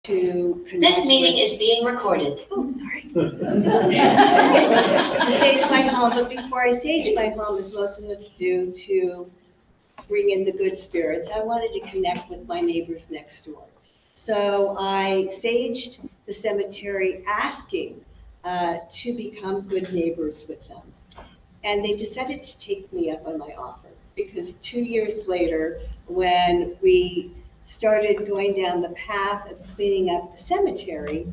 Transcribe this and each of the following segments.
to connect. This meeting is being recorded. Oh, sorry. To sage my home, but before I sage my home, as most of us do, to bring in the good spirits, I wanted to connect with my neighbors next door. So I saged the cemetery asking to become good neighbors with them. And they decided to take me up on my offer because 2 years later, when we started going down the path of cleaning up the cemetery,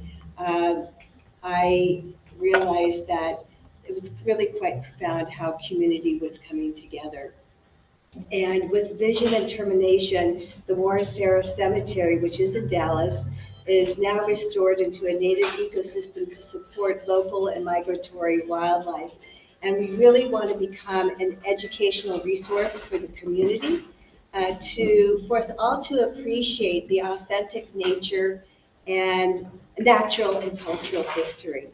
I realized that it was really quite profound how community was coming together. And with vision and determination, the Warren Ferris Cemetery, which is in Dallas, is now restored into a native ecosystem to support local and migratory wildlife. And we really want to become an educational resource for the community, for us all to appreciate the authentic nature and natural and cultural history.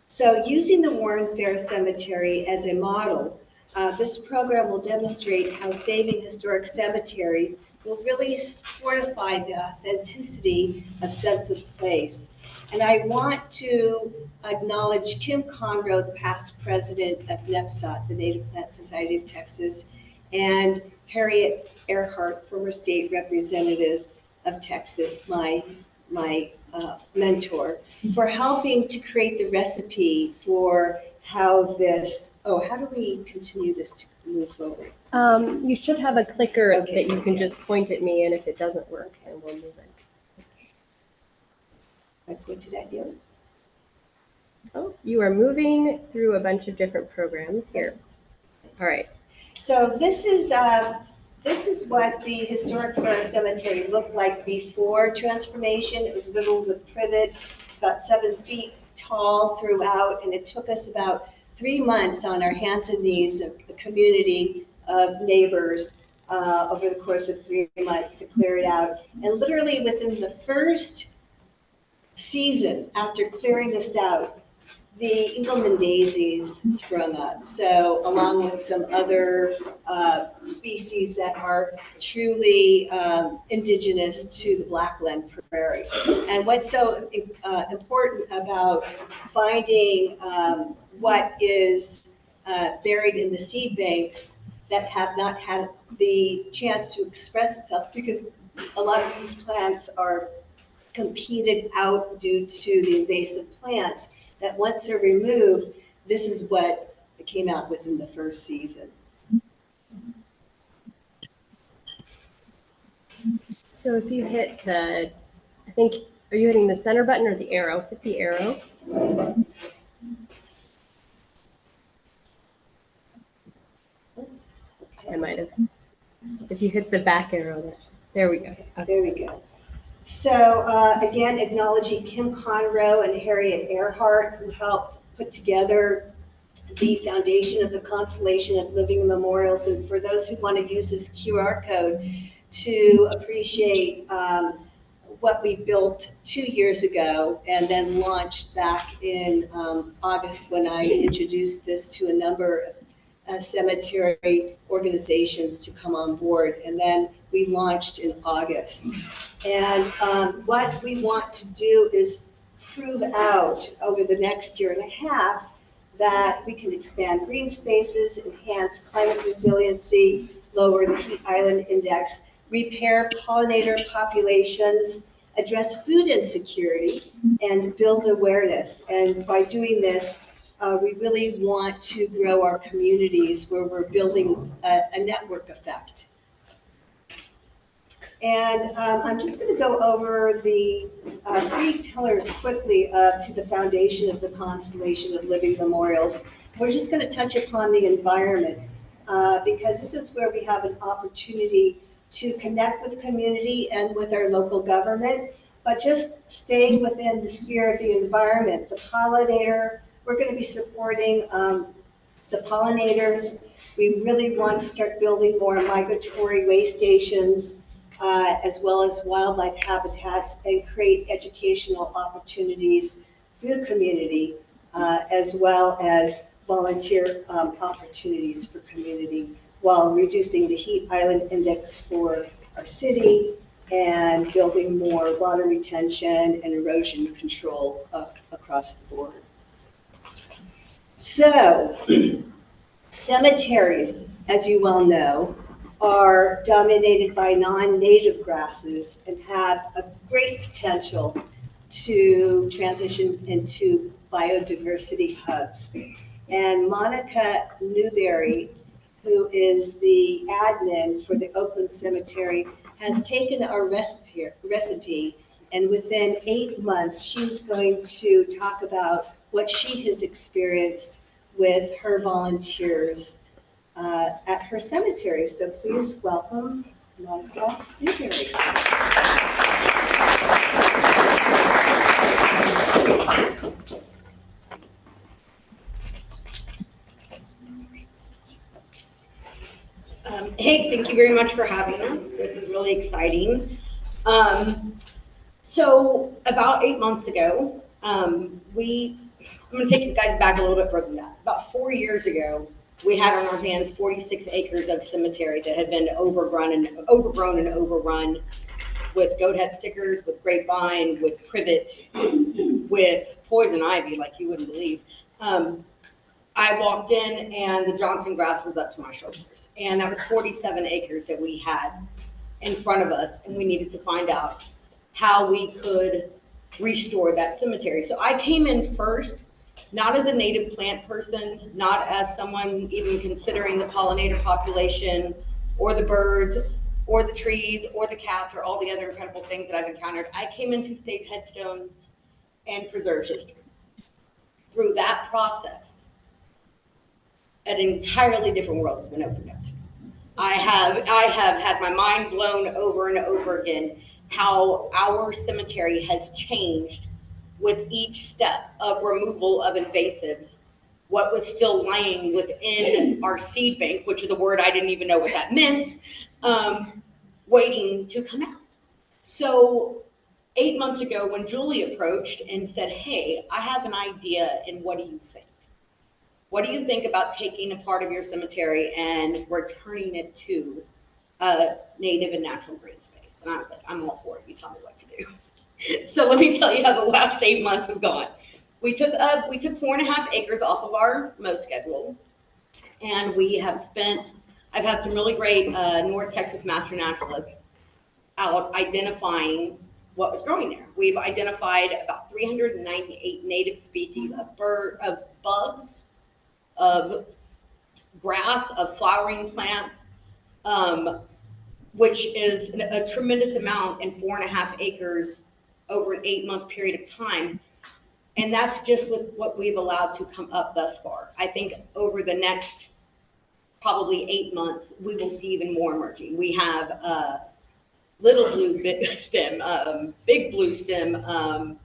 So using the Warren Ferris Cemetery as a model, this program will demonstrate how saving historic cemetery will really fortify the authenticity of sense of place. And I want to acknowledge Kim Conroe, the past president of NPSOT, the Native Plant Society of Texas, and Harriet Earhart, former state representative of Texas, my mentor, for helping to create the recipe for how this, how do we continue this to move forward? You should have a clicker Okay, that you can okay. just point at me, and if it doesn't work, then we'll move it. I pointed at you. Oh, you are moving through a bunch of different programs here. All right. So this is what the historic Ferris Cemetery looked like before transformation. It was little with privet, about 7 feet tall throughout, and it took us about 3 months on our hands and knees, a community of neighbors over the course of 3 months to clear it out. And literally within the first season after clearing this out, the Engelmann daisies sprung up. So along with some other species that are truly indigenous to the Blackland Prairie. And what's so important about finding what is buried in the seed banks that have not had the chance to express itself, because a lot of these plants are competed out due to the invasive plants, that once they're removed, this is what came out within the first season. So if you hit the, I think, are you hitting the center button or the arrow? Hit the arrow. Oops. I might have. If you hit the back arrow, there we go. Okay. There we go. So again, acknowledging Kim Conroe and Harriet Earhart, who helped put together the foundation of the Constellation of Living Memorials. And for those who want to use this QR code to appreciate what we built 2 years ago and then launched back in August, when I introduced this to a number of cemetery organizations to come on board. And then we launched in August. And what we want to do is prove out over the next year and a half that we can expand green spaces, enhance climate resiliency, lower the heat island index, repair pollinator populations, address food insecurity, and build awareness. And by doing this, we really want to grow our communities where we're building a network effect. And I'm just going to go over the 3 pillars quickly to the foundation of the Constellation of Living Memorials. We're just going to touch upon the environment because this is where we have an opportunity to connect with community and with our local government, but just staying within the sphere of the environment. The pollinator, we're going to be supporting the pollinators. We really want to start building more migratory way stations, as well as wildlife habitats, and create educational opportunities through community, as well as volunteer opportunities for community, while reducing the heat island index for our city, and building more water retention and erosion control across the board. So, cemeteries, as you well know, are dominated by non-native grasses and have a great potential to transition into biodiversity hubs. And Monica Newberry, who is the admin for the Oakland Cemetery, has taken our recipe, and within 8 months, she's going to talk about what she has experienced with her volunteers at her cemetery. So please welcome Monica Newberry. Hey, thank you very much for having us. This is really exciting. So about 8 months ago, I'm going to take you guys back a little bit further than that. About 4 years ago, we had on our hands 46 acres of cemetery that had been overgrown and overrun with goat head stickers, with grapevine, with privet, with poison ivy, like you wouldn't believe. I walked in and the Johnson grass was up to my shoulders. And that was 47 acres that we had in front of us, and we needed to find out how we could restore that cemetery. So I came in first, not as a native plant person, not as someone even considering the pollinator population or the birds or the trees or the cats or all the other incredible things that I've encountered. I came in to save headstones and preserve history. Through that process, an entirely different world has been opened up to me. I have had my mind blown over and over again how our cemetery has changed with each step of removal of invasives. What was still lying within our seed bank, which is a word I didn't even know what that meant, waiting to come out. So 8 months ago, when Julie approached and said, hey, I have an idea, and what do you think? What do you think about taking a part of your cemetery and returning it to a native and natural green space? And I was like, I'm all for it. You tell me what to do. So let me tell you how the last 8 months have gone. We took 4.5 acres off of our mow schedule, and I've had some really great North Texas master naturalists out identifying what was growing there. We've identified about 398 native species of bugs, of grass, of flowering plants, which is a tremendous amount in 4.5 acres over an 8-month period of time. And that's just with what we've allowed to come up thus far. I think over the next probably 8 months, we will see even more emerging. We have little blue stem, big blue stem,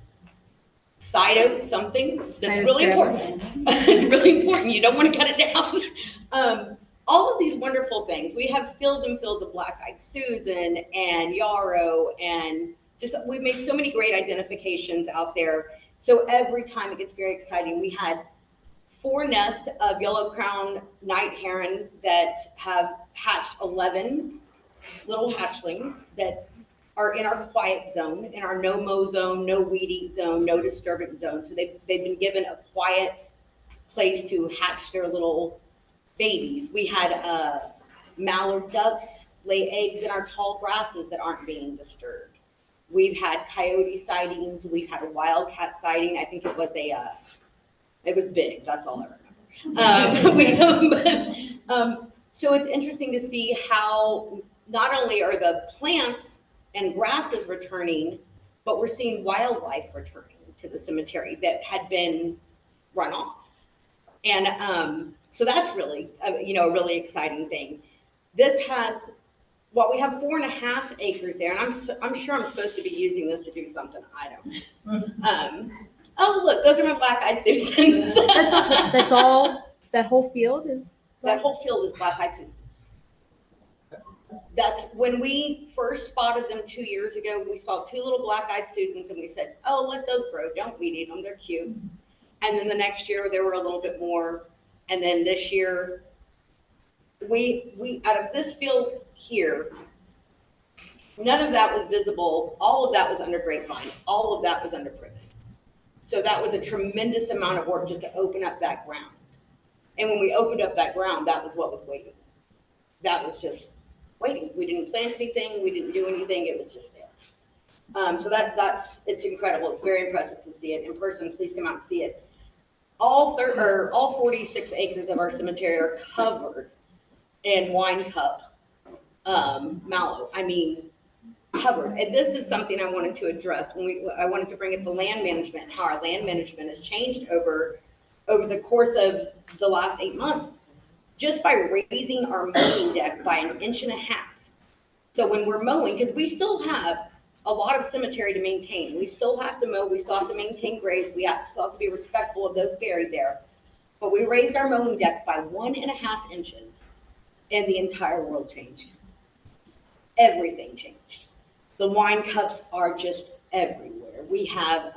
side oak, something that's really important. It's really important. You don't want to cut it down. All of these wonderful things. We have fields and fields of black-eyed Susan and yarrow, and just we've made so many great identifications out there. So every time it gets very exciting. We had 4 nests of yellow-crowned night heron that have hatched 11 little hatchlings that are in our quiet zone, in our no mow zone, no weed eat zone, no disturbance zone. So they've been given a quiet place to hatch their little babies. We had mallard ducks lay eggs in our tall grasses that aren't being disturbed. We've had coyote sightings. We've had a wildcat sighting. I think it was it was big. That's all I remember. So it's interesting to see how not only are the plants and grasses returning, but we're seeing wildlife returning to the cemetery that had been run off. And so that's really, a really exciting thing. We have 4.5 acres there, and I'm sure I'm supposed to be using this to do something. I don't. Oh, look, those are my black-eyed Susans. That's all. That whole field is. That whole field is black-eyed Susans. That's when we first spotted them 2 years ago. We saw 2 little black-eyed Susans, and we said, "Oh, let those grow. Don't weed eat them. They're cute." And then the next year there were a little bit more, and then this year we out of this field here, None of that was visible. All of that was under grapevine. All of that was under privet. So that was a tremendous amount of work just to open up that ground. And when we opened up that ground, that was what was waiting. That was just waiting. We didn't plant anything. We didn't do anything. It was just there. So it's incredible. It's very impressive to see it in person. Please come out and see it. All 46 acres of our cemetery are covered in wine cup mallow. I mean, covered. And this is something I wanted to address I wanted to bring up the land management, how our land management has changed over the course of the last 8 months, just by raising our mowing deck by 1.5 inches. So when we're mowing, because we still have a lot of cemetery to maintain, we still have to mow, we still have to maintain graves, still have to be respectful of those buried there. But we raised our mowing deck by 1.5 inches, and the entire world changed. Everything changed. The wine cups are just everywhere. We have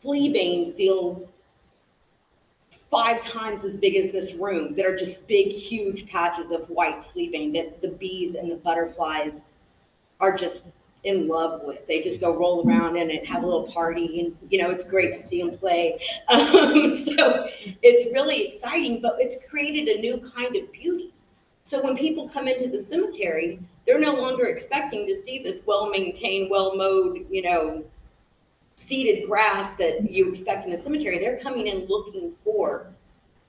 fleabane fields 5 times as big as this room that are just big, huge patches of white fleabane that the bees and the butterflies are just in love with. They just go roll around in it, have a little party, and it's great to see them play. So it's really exciting, but it's created a new kind of beauty. So when people come into the cemetery, they're no longer expecting to see this well-maintained, well-mowed, seeded grass that you expect in a cemetery. They're coming in looking for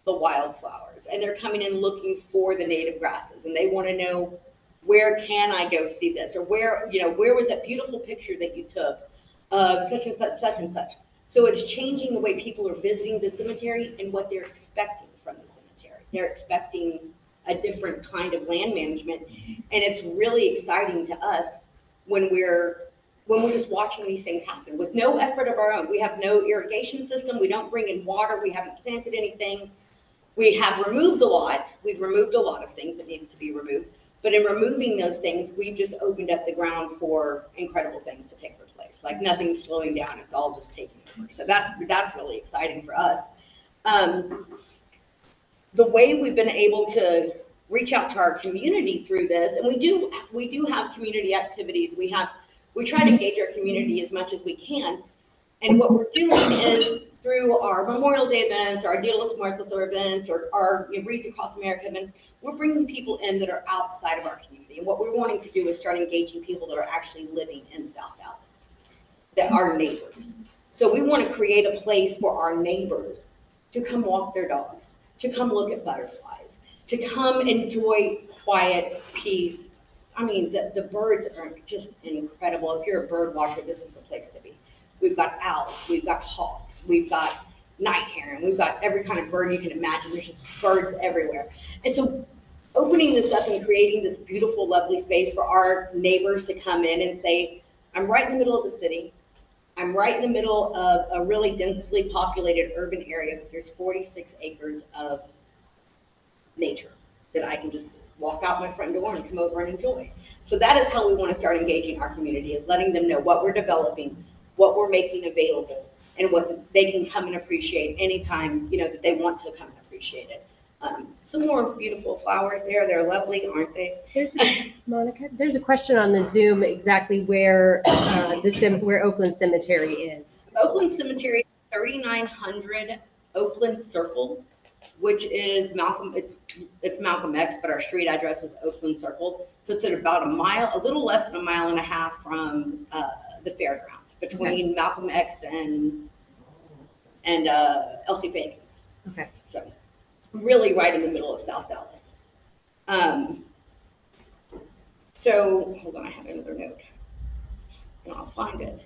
the wildflowers, and they're coming in looking for the native grasses, and they want to know, where can I go see this? Or where was that beautiful picture that you took of such and such, such and such? So it's changing the way people are visiting the cemetery and what they're expecting from the cemetery. They're expecting a different kind of land management. And it's really exciting to us when we're just watching these things happen with no effort of our own. We have no irrigation system. We don't bring in water. We haven't planted anything. We have removed a lot. We've removed a lot of things that needed to be removed. But in removing those things, we've just opened up the ground for incredible things to take their place. Like, nothing's slowing down. It's all just taking over. So that's really exciting for us. The way we've been able to reach out to our community through this, and we do have community activities. We try to engage our community as much as we can. And what we're doing is, through our Memorial Day events, our Dia de los Muertos events, or our Wreaths Across America events, we're bringing people in that are outside of our community. And what we're wanting to do is start engaging people that are actually living in South Dallas, that are neighbors. So we want to create a place for our neighbors to come walk their dogs, to come look at butterflies, to come enjoy quiet, peace. I mean, the birds are just incredible. If you're a bird watcher, this is the place to be. We've got owls, we've got hawks, we've got night heron, we've got every kind of bird you can imagine. There's just birds everywhere. And so opening this up and creating this beautiful, lovely space for our neighbors to come in and say, I'm right in the middle of the city. I'm right in the middle of a really densely populated urban area, but there's 46 acres of nature that I can just walk out my front door and come over and enjoy. So that is how we want to start engaging our community, is letting them know what we're developing, what we're making available, and what they can come and appreciate anytime, that they want to come and appreciate it. Some more beautiful flowers there. They're lovely, aren't they? Monica, there's a question on the Zoom exactly where where Oakland Cemetery is. Oakland Cemetery, 3900 Oakland Circle, which is Malcolm. It's Malcolm X, but our street address is Oakland Circle. So it's at about a little less than 1.5 miles from the fairgrounds, between Malcolm X and Elsie Fagan's. Okay. So really right in the middle of South Dallas. So hold on, I have another note, and I'll find it.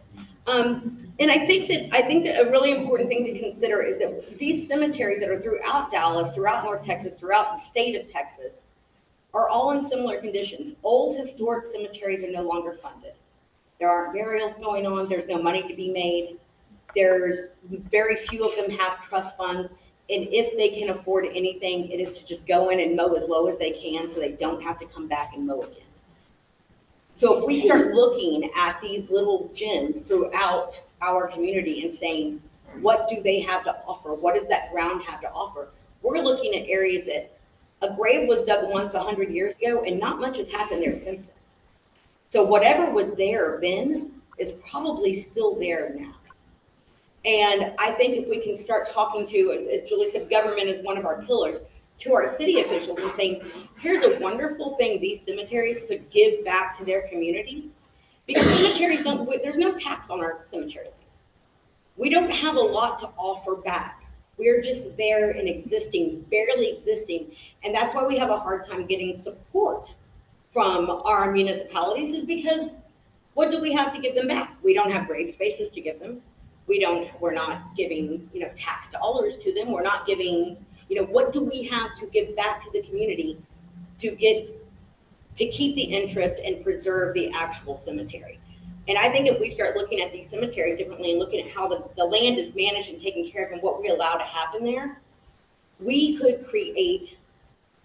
And I think that a really important thing to consider is that these cemeteries that are throughout Dallas, throughout North Texas, throughout the state of Texas, are all in similar conditions. Old historic cemeteries are no longer funded. There aren't burials going on. There's no money to be made. There's very few of them have trust funds. And if they can afford anything, it is to just go in and mow as low as they can so they don't have to come back and mow again. So if we start looking at these little gems throughout our community and saying, what do they have to offer? What does that ground have to offer? We're looking at areas that a grave was dug once 100 years ago, and not much has happened there since then. So whatever was there then is probably still there now. And I think if we can start talking to, as Julie said, government is one of our pillars, to our city officials and saying, here's a wonderful thing these cemeteries could give back to their communities. Because cemeteries don't, there's no tax on our cemetery. We don't have a lot to offer back. We're just there and existing, barely existing. And that's why we have a hard time getting support from our municipalities, is because what do we have to give them back? We don't have grave spaces to give them. We're not giving, tax dollars to them. We're not giving, what do we have to give back to the community to keep the interest and preserve the actual cemetery? And I think if we start looking at these cemeteries differently and looking at how the land is managed and taken care of and what we allow to happen there, we could create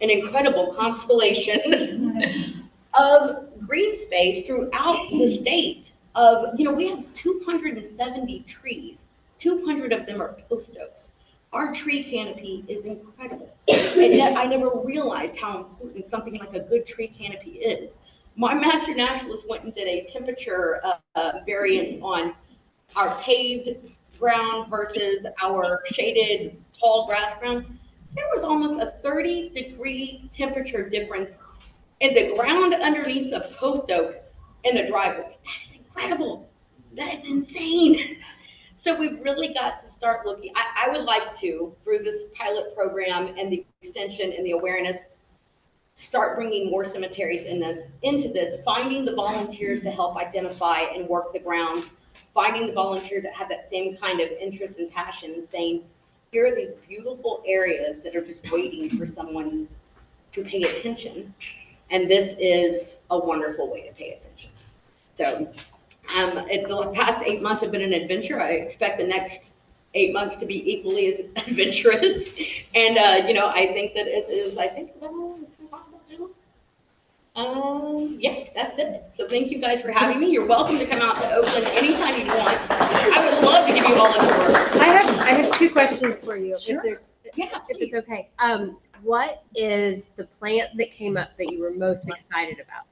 an incredible constellation of green space throughout the state. We have 270 trees. 200 of them are post oaks. Our tree canopy is incredible. And yet I never realized how important something like a good tree canopy is. My master naturalist went and did a temperature variance on our paved ground versus our shaded tall grass ground. There was almost a 30-degree temperature difference in the ground underneath a post oak in the driveway. That is incredible. That is insane. So we've really got to start looking. I would like to, through this pilot program and the extension and the awareness, start bringing more cemeteries into this, finding the volunteers to help identify and work the grounds, finding the volunteers that have that same kind of interest and passion, and saying, here are these beautiful areas that are just waiting for someone to pay attention. And this is a wonderful way to pay attention. So the past 8 months have been an adventure. I expect the next 8 months to be equally as adventurous. And, I think that it is, is that all I was going to talk about, Jill? Yeah, that's it. So thank you guys for having me. You're welcome to come out to Oakland anytime you want. I would love to give you all a tour. I have two questions for you. Sure. If Yeah, if it's please. okay. What is the plant that came up that you were most excited about?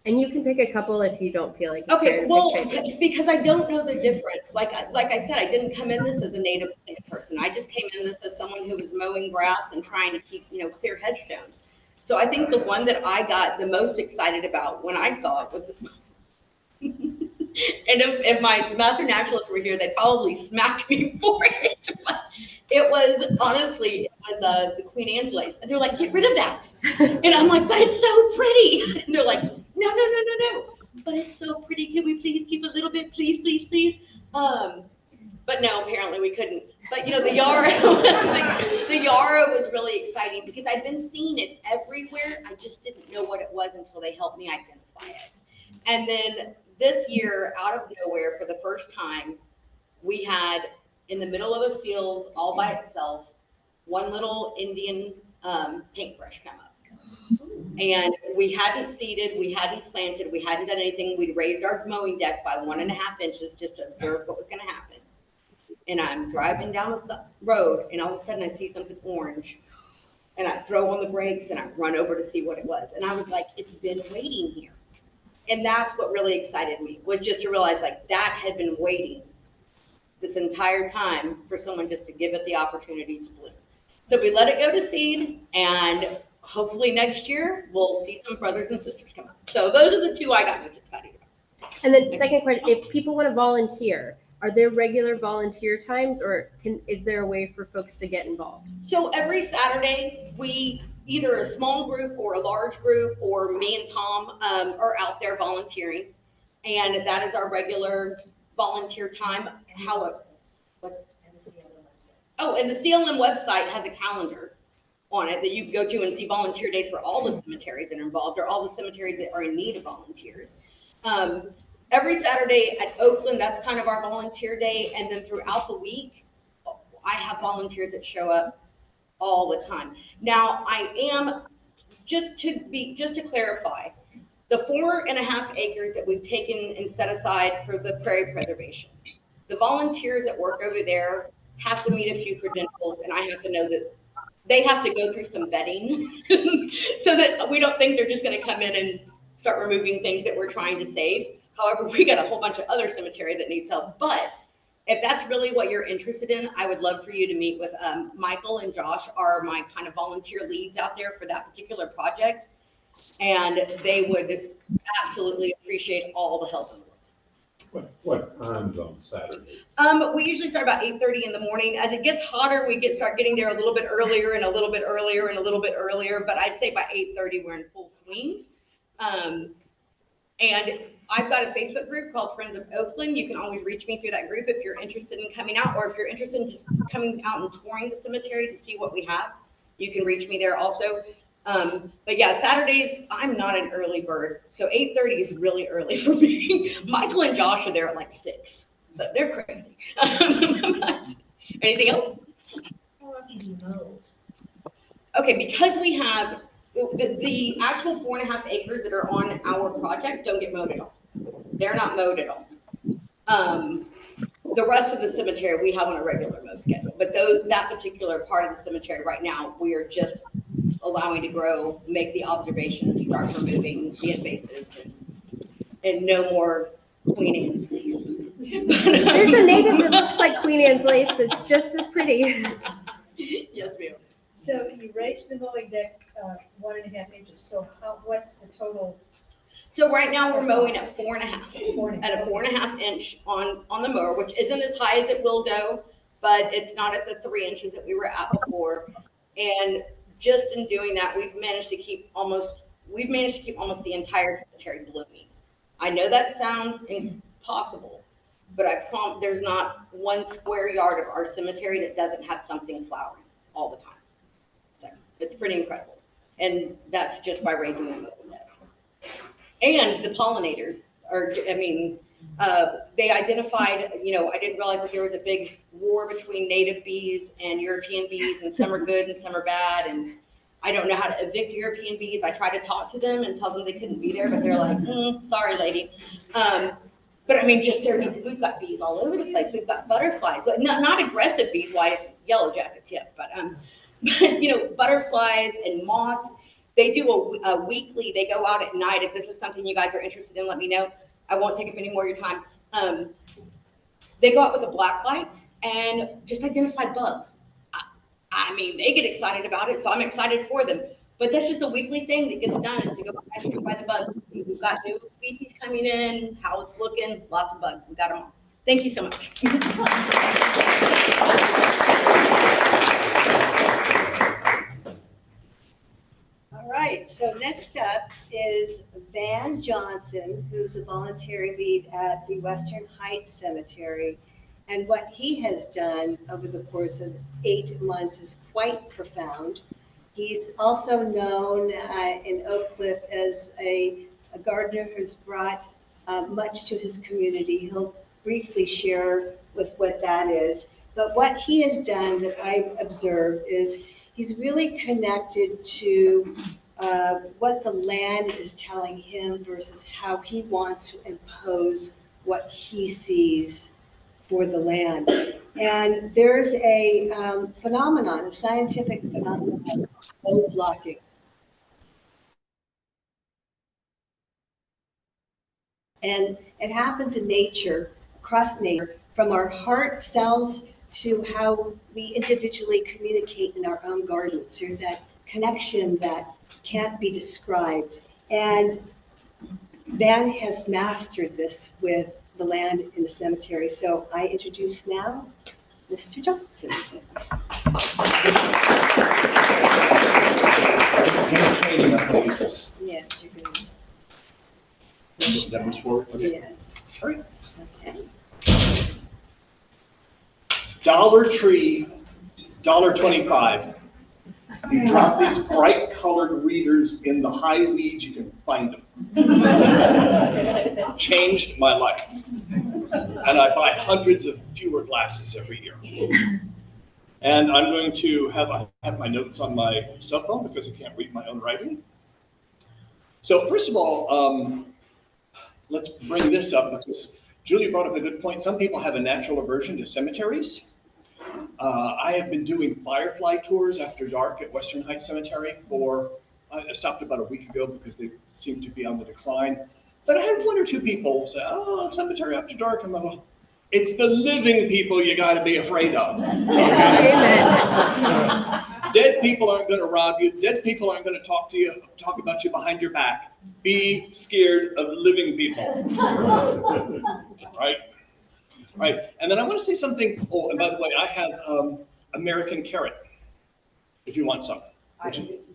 And you can pick a couple if you don't feel like it's fair Okay, to well, pick favorites. because I don't know the difference. Like I said, I didn't come in this as a native plant person. I just came in this as someone who was mowing grass and trying to keep, clear headstones. So I think the one that I got the most excited about when I saw it was, and if my master naturalists were here, they'd probably smack me for it. But it was the Queen Anne's lace. And they're like, get rid of that. And I'm like, but it's so pretty. And they're like, no. But it's so pretty. Can we please keep a little bit? Please, please, please. But no, apparently we couldn't. But the yarrow, the yarrow was really exciting because I'd been seeing it everywhere. I just didn't know what it was until they helped me identify it. And then this year, out of nowhere, for the first time, we had in the middle of a field all by itself, one little Indian paintbrush come up. And we hadn't seeded, we hadn't planted, we hadn't done anything. We'd raised our mowing deck by 1.5 inches just to observe what was going to happen. And I'm driving down the road, and all of a sudden I see something orange. And I throw on the brakes, and I run over to see what it was. And I was like, it's been waiting here. And that's what really excited me, was just to realize that had been waiting this entire time for someone just to give it the opportunity to bloom. So we let it go to seed, and hopefully next year we'll see some brothers and sisters come up. So those are the two I got most excited about. And then second question, if people want to volunteer, are there regular volunteer times, or is there a way for folks to get involved? So every Saturday, we either a small group or a large group, or me and Tom are out there volunteering, and that is our regular volunteer time. However, and the CLM website has a calendar on it that you can go to and see volunteer days for all the cemeteries that are involved, or all the cemeteries that are in need of volunteers. Every Saturday at Oakland, that's kind of our volunteer day. And then throughout the week, I have volunteers that show up all the time. Now, I am, just to clarify, the 4.5 acres that we've taken and set aside for the prairie preservation, the volunteers that work over there have to meet a few credentials, and I have to know that they have to go through some vetting so that we don't think they're just going to come in and start removing things that we're trying to save. However, we got a whole bunch of other cemetery that needs help. But if that's really what you're interested in, I would love for you to meet with Michael and Josh are my kind of volunteer leads out there for that particular project. And they would absolutely appreciate all the help in the world. What times on Saturday? We usually start about 8:30 in the morning. As it gets hotter, we start getting there a little bit earlier and a little bit earlier and a little bit earlier. But I'd say by 8:30 we're in full swing. And I've got a Facebook group called Friends of Oakland. You can always reach me through that group if you're interested in coming out, or if you're interested in just coming out and touring the cemetery to see what we have. You can reach me there also. But yeah, Saturdays, I'm not an early bird. So 8:30 is really early for me. Michael and Josh are there at like 6. So they're crazy. Anything else? How often do you mow? Okay, because we have the actual 4.5 acres that are on our project don't get mowed at all. They're not mowed at all. The rest of the cemetery we have on a regular mow schedule, but that particular part of the cemetery right now, we are just allowing to grow, make the observations, start removing the invasives, and no more Queen Anne's lace. There's a native that looks like Queen Anne's lace that's just as pretty. Yes, ma'am. So you raised the mowing deck 1.5 inches, so what's the total? So right now we're mowing at 4.5, 4.5. at a 4.5 inch on the mower, which isn't as high as it will go, but it's not at the 3 inches that we were at before. And just in doing that, we've managed to keep almost the entire cemetery blooming. I know that sounds impossible, but I promise there's not 1 square yard of our cemetery that doesn't have something flowering all the time. So it's pretty incredible. And that's just by raising the mowing deck. And the pollinators they identified, I didn't realize that there was a big war between native bees and European bees, and some are good and some are bad. And I don't know how to evict European bees. I try to talk to them and tell them they couldn't be there, but they're like, sorry, lady. But we've got bees all over the place. We've got butterflies, not aggressive bees, white yellow jackets, yes, but butterflies and moths. They do a weekly, they go out at night. If this is something you guys are interested in, let me know. I won't take up any more of your time. They go out with a black light and just identify bugs. They get excited about it, so I'm excited for them. But that's just a weekly thing that gets done, is to go by the bugs. We've got new species coming in, how it's looking, lots of bugs. We got them all. Thank you so much. All right, so next up is Van Johnson, who's a voluntary lead at the Western Heights Cemetery. And what he has done over the course of 8 months is quite profound. He's also known in Oak Cliff as a gardener who's brought much to his community. He'll briefly share with what that is. But what he has done that I've observed is he's really connected to what the land is telling him versus how he wants to impose what he sees for the land. And there's a phenomenon, a scientific phenomenon, called blocking. And it happens in nature, across nature, from our heart cells to how we individually communicate in our own gardens. There's that connection that can't be described. And Van has mastered this with the land in the cemetery. So I introduce now Mr. Johnson. Training up the uses. Yes, you're going That moves forward. to. Okay. Yes. All right. Okay. Dollar Tree, $1.25. You drop these bright colored readers in the high weeds, you can find them. Changed my life. And I buy hundreds of fewer glasses every year. And I'm going to have my notes on my cell phone because I can't read my own writing. So first of all, let's bring this up because Julia brought up a good point. Some people have a natural aversion to cemeteries. I have been doing firefly tours after dark at Western Heights Cemetery for I stopped about a week ago because they seem to be on the decline. But I had one or two people say, "Oh, cemetery after dark." I'm like, it's the living people you got to be afraid of. Amen. Dead people aren't going to rob you. Dead people aren't going to talk about you behind your back. Be scared of living people. Right? Right. And then I want to say something. Oh, and by the way, I have American carrot, if you want some.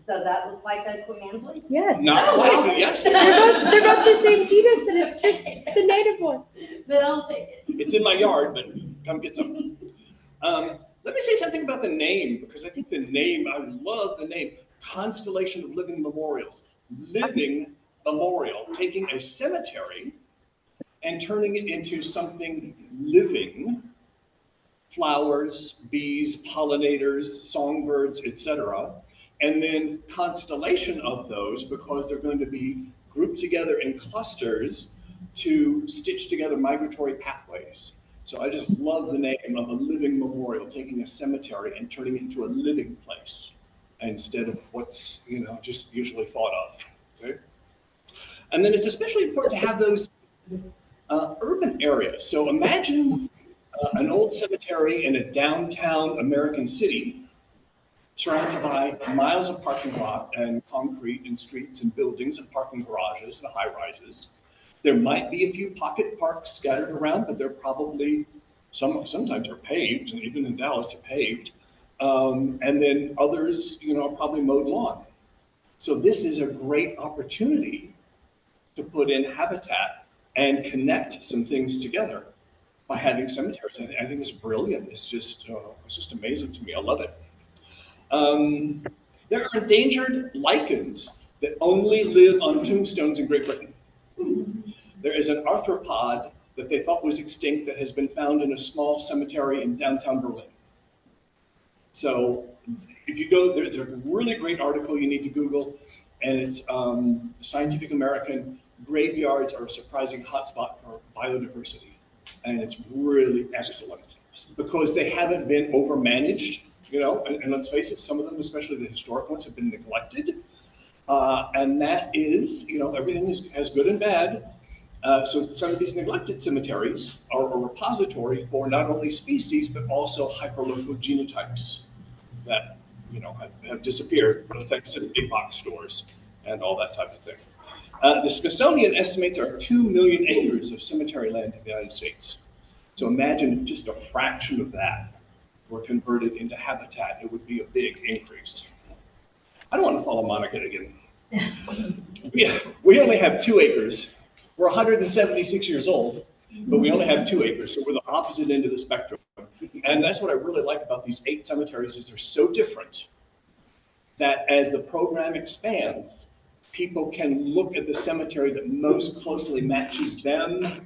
Does that look like a Queen Anne's? Yes. Not quite, but yes. They're both the same genus, and it's just the native one. Then I'll take it. It's in my yard, but come get some. Let me say something about the name, because I think the name, I love the name, Constellation of Living Memorials. Living Memorial, taking a cemetery and turning it into something living, flowers, bees, pollinators, songbirds, etc. And then constellation of those, because they're going to be grouped together in clusters to stitch together migratory pathways. So I just love the name of a living memorial, taking a cemetery and turning it into a living place instead of what's just usually thought of. Okay? And then it's especially important to have those urban areas. So imagine an old cemetery in a downtown American city, surrounded by miles of parking lot and concrete and streets and buildings and parking garages and high rises. There might be a few pocket parks scattered around, but they're probably, sometimes they're paved, and even in Dallas they're paved. And then others, probably mowed lawn. So this is a great opportunity to put in habitat and connect some things together by having cemeteries. I think it's brilliant. It's just amazing to me. I love it. There are endangered lichens that only live on tombstones in Great Britain. There is an arthropod that they thought was extinct that has been found in a small cemetery in downtown Berlin. So if you go, there's a really great article you need to Google, and it's Scientific American, graveyards are a surprising hotspot for biodiversity. And it's really excellent because they haven't been overmanaged, and let's face it, some of them, especially the historic ones, have been neglected. And that is, everything has good and bad. So some of these neglected cemeteries are a repository for not only species, but also hyperlocal genotypes that, have disappeared thanks to the big box stores and all that type of thing. The Smithsonian estimates there are 2 million acres of cemetery land in the United States. So imagine if just a fraction of that were converted into habitat, it would be a big increase. I don't want to follow Monica again. We only have 2 acres. We're 176 years old, but we only have 2 acres, so we're the opposite end of the spectrum. And that's what I really like about these 8 cemeteries is they're so different that as the program expands, people can look at the cemetery that most closely matches them,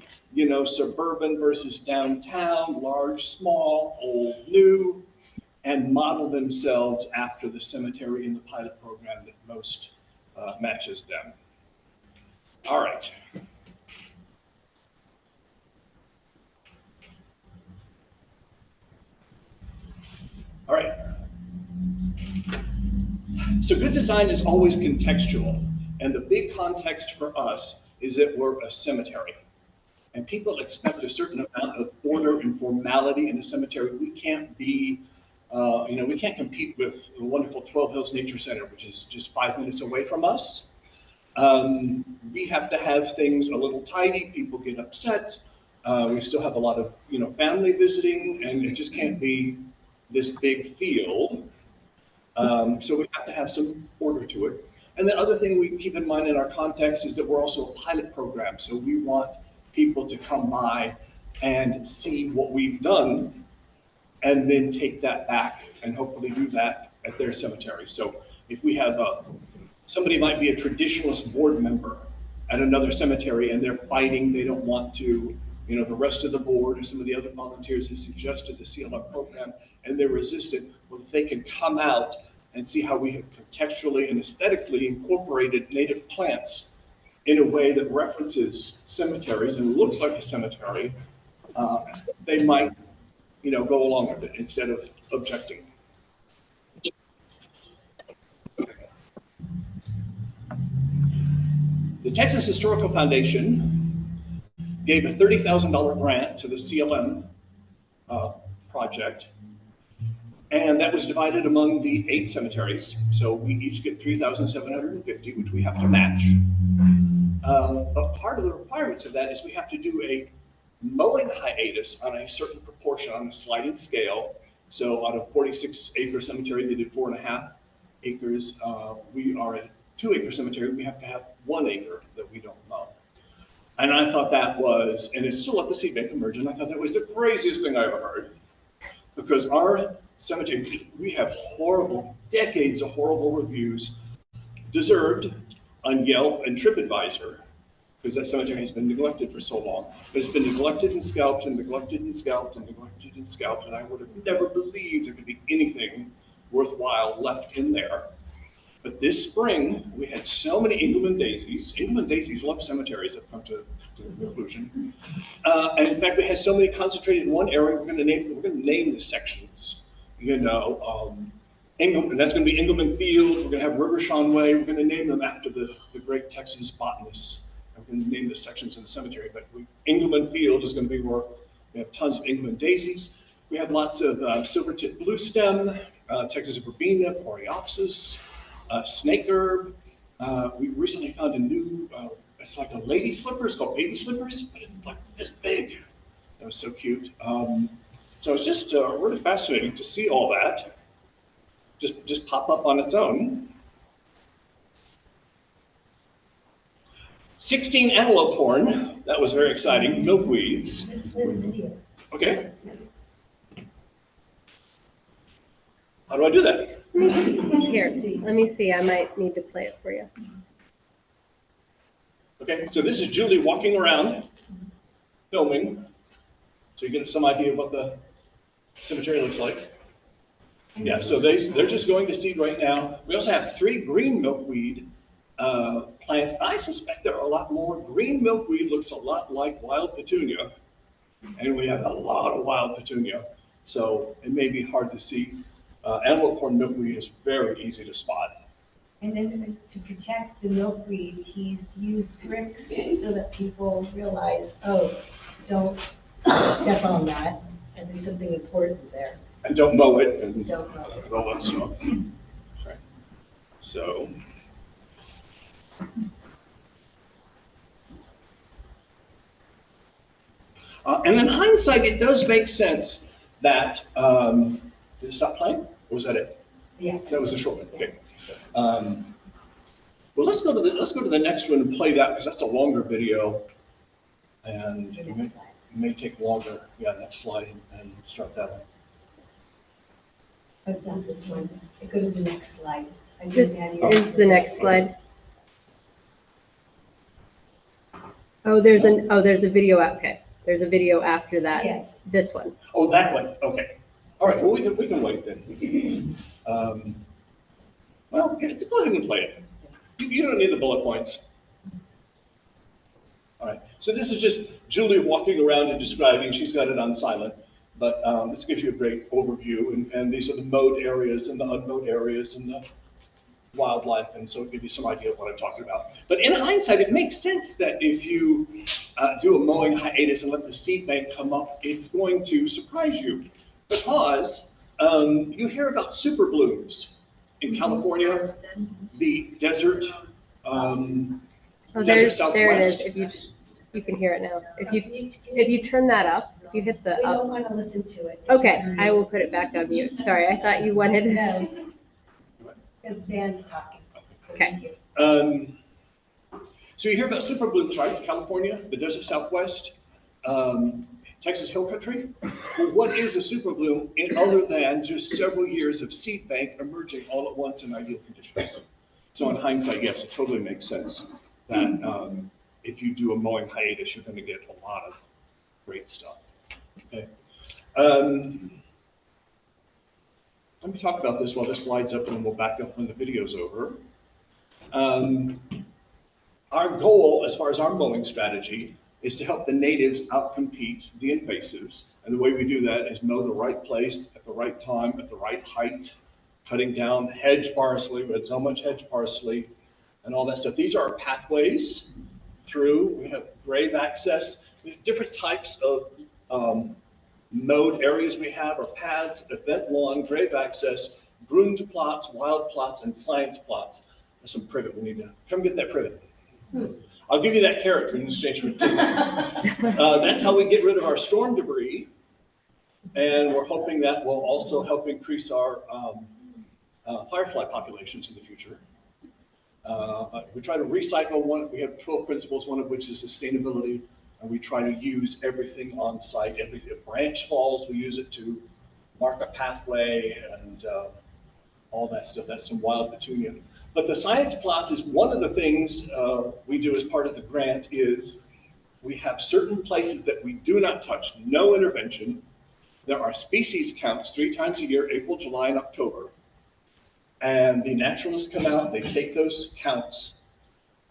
suburban versus downtown, large, small, old, new, and model themselves after the cemetery in the pilot program that most matches them. All right. All right. So good design is always contextual. And the big context for us is that we're a cemetery. And people expect a certain amount of order and formality in a cemetery. We can't be, we can't compete with the wonderful 12 Hills Nature Center, which is just 5 minutes away from us. We have to have things a little tidy. People get upset. We still have a lot of, family visiting, and it just can't be this big field. So we have to have some order to it. And the other thing we keep in mind in our context is that we're also a pilot program. So we want people to come by and see what we've done and then take that back and hopefully do that at their cemetery. So if we have somebody might be a traditionalist board member at another cemetery and they're fighting, they don't want to, the rest of the board or some of the other volunteers have suggested the CLR program and they're resistant, well, if they can come out and see how we have contextually and aesthetically incorporated native plants in a way that references cemeteries and looks like a cemetery, they might, go along with it instead of objecting. The Texas Historical Foundation gave a $30,000 grant to the CLM project, and that was divided among the 8 cemeteries. So we each get $3,750, which we have to match. But part of the requirements of that is we have to do a mowing hiatus on a certain proportion on a sliding scale. So on a 46-acre cemetery, they did 4.5 acres. We are a 2-acre cemetery. We have to have 1 acre that we don't mow. And I thought that was, and it's still at the seed bank emergent, I thought that was the craziest thing I ever heard. Because our cemetery, we have decades of horrible reviews, deserved on Yelp and TripAdvisor, because that cemetery has been neglected for so long. But it's been neglected and scalped and neglected and scalped and neglected and scalped, and I would have never believed there could be anything worthwhile left in there. But this spring, we had so many Engelmann daisies. Engelmann daisies love cemeteries, I've come to the conclusion. And in fact, we had so many concentrated in one area, we're going to name the sections. You know, Engelmann, that's going to be Engelmann Field. We're going to have Rivershawn Way. We're going to name them after the great Texas botanists. We're going to name the sections in the cemetery. But Engelmann Field is going to be where we have tons of Engelmann daisies. We have lots of silver-tip bluestem, Texas verbena, coreopsis, snake herb. We recently found a new, it's like a lady slipper. It's called baby slippers, but it's like this big. That was so cute. So it's just really fascinating to see all that just pop up on its own. 16 antelope horn. That was very exciting. Milkweeds. Let's play the video. Okay. How do I do that? Here, let me see. I might need to play it for you. Okay, so this is Julie walking around, filming, so you get some idea of what the cemetery looks like. Yeah, so they're just going to seed right now. We also have 3 green milkweed plants. I suspect there are a lot more. Green milkweed looks a lot like wild petunia, and we have a lot of wild petunia, so it may be hard to see. Antelope horn milkweed is very easy to spot. And then to protect the milkweed, he's used bricks so that people realize, oh, don't step on that, and there's something important there. And don't mow it and Don't mow it. all that stuff. Okay. So. And in hindsight, it does make sense that, did it stop playing? Or was that it? Yeah. That was a short one, okay. Well, let's go to the next one and play that, because that's a longer video. And The it next slide. may take longer. Yeah, next slide and start that one. Oh, it's not this one. Go to the next slide. I think This Annie- is the next slide. Oh, there's a video. Okay, there's a video after that. Yes. This one. Oh, that one, okay. All right, well, we can wait then. Well, yeah, go ahead and play it. You don't need the bullet points. All right, so this is just Julie walking around and describing. She's got it on silent, but this gives you a great overview. And these are the mowed areas and the unmowed areas and the wildlife, and so it'll give you some idea of what I'm talking about. But in hindsight, it makes sense that if you do a mowing hiatus and let the seed bank come up, it's going to surprise you, because you hear about super blooms in California, the desert, Oh, desert there it is. Southwest. You can hear it now. If you turn that up, if you hit the We don't up. want to listen to it. Okay, I will put it back on mute. Sorry, I thought you wanted. No. Because Dan's talking. Okay. So you hear about super blooms, right? California, the desert Southwest, Texas Hill Country. Well, what is a super bloom other than just several years of seed bank emerging all at once in ideal conditions? So in hindsight, yes, it totally makes sense that if you do a mowing hiatus, you're going to get a lot of great stuff. Okay. Let me talk about this while this slides up, and then we'll back up when the video's over. Our goal, as far as our mowing strategy, is to help the natives outcompete the invasives. And the way we do that is mow the right place at the right time, at the right height, cutting down hedge parsley. We had so much hedge parsley and all that stuff. These are our pathways. through. We have grave access. We have different types of mowed areas we have, or paths, event lawn, grave access, groomed plots, wild plots, and science plots. There's some privet we need to, come get that privet. I'll give you that carrot in exchange for that's how we get rid of our storm debris. And we're hoping that will also help increase our firefly populations in the future. We try to recycle one. We have 12 principles, one of which is sustainability. And we try to use everything on site. Everything, if a branch falls, we use it to mark a pathway and all that stuff. That's some wild petunia. But the science plots is one of the things we do as part of the grant. Is we have certain places that we do not touch, no intervention. There are species counts 3 times a year, April, July, and October. And the naturalists come out, they take those counts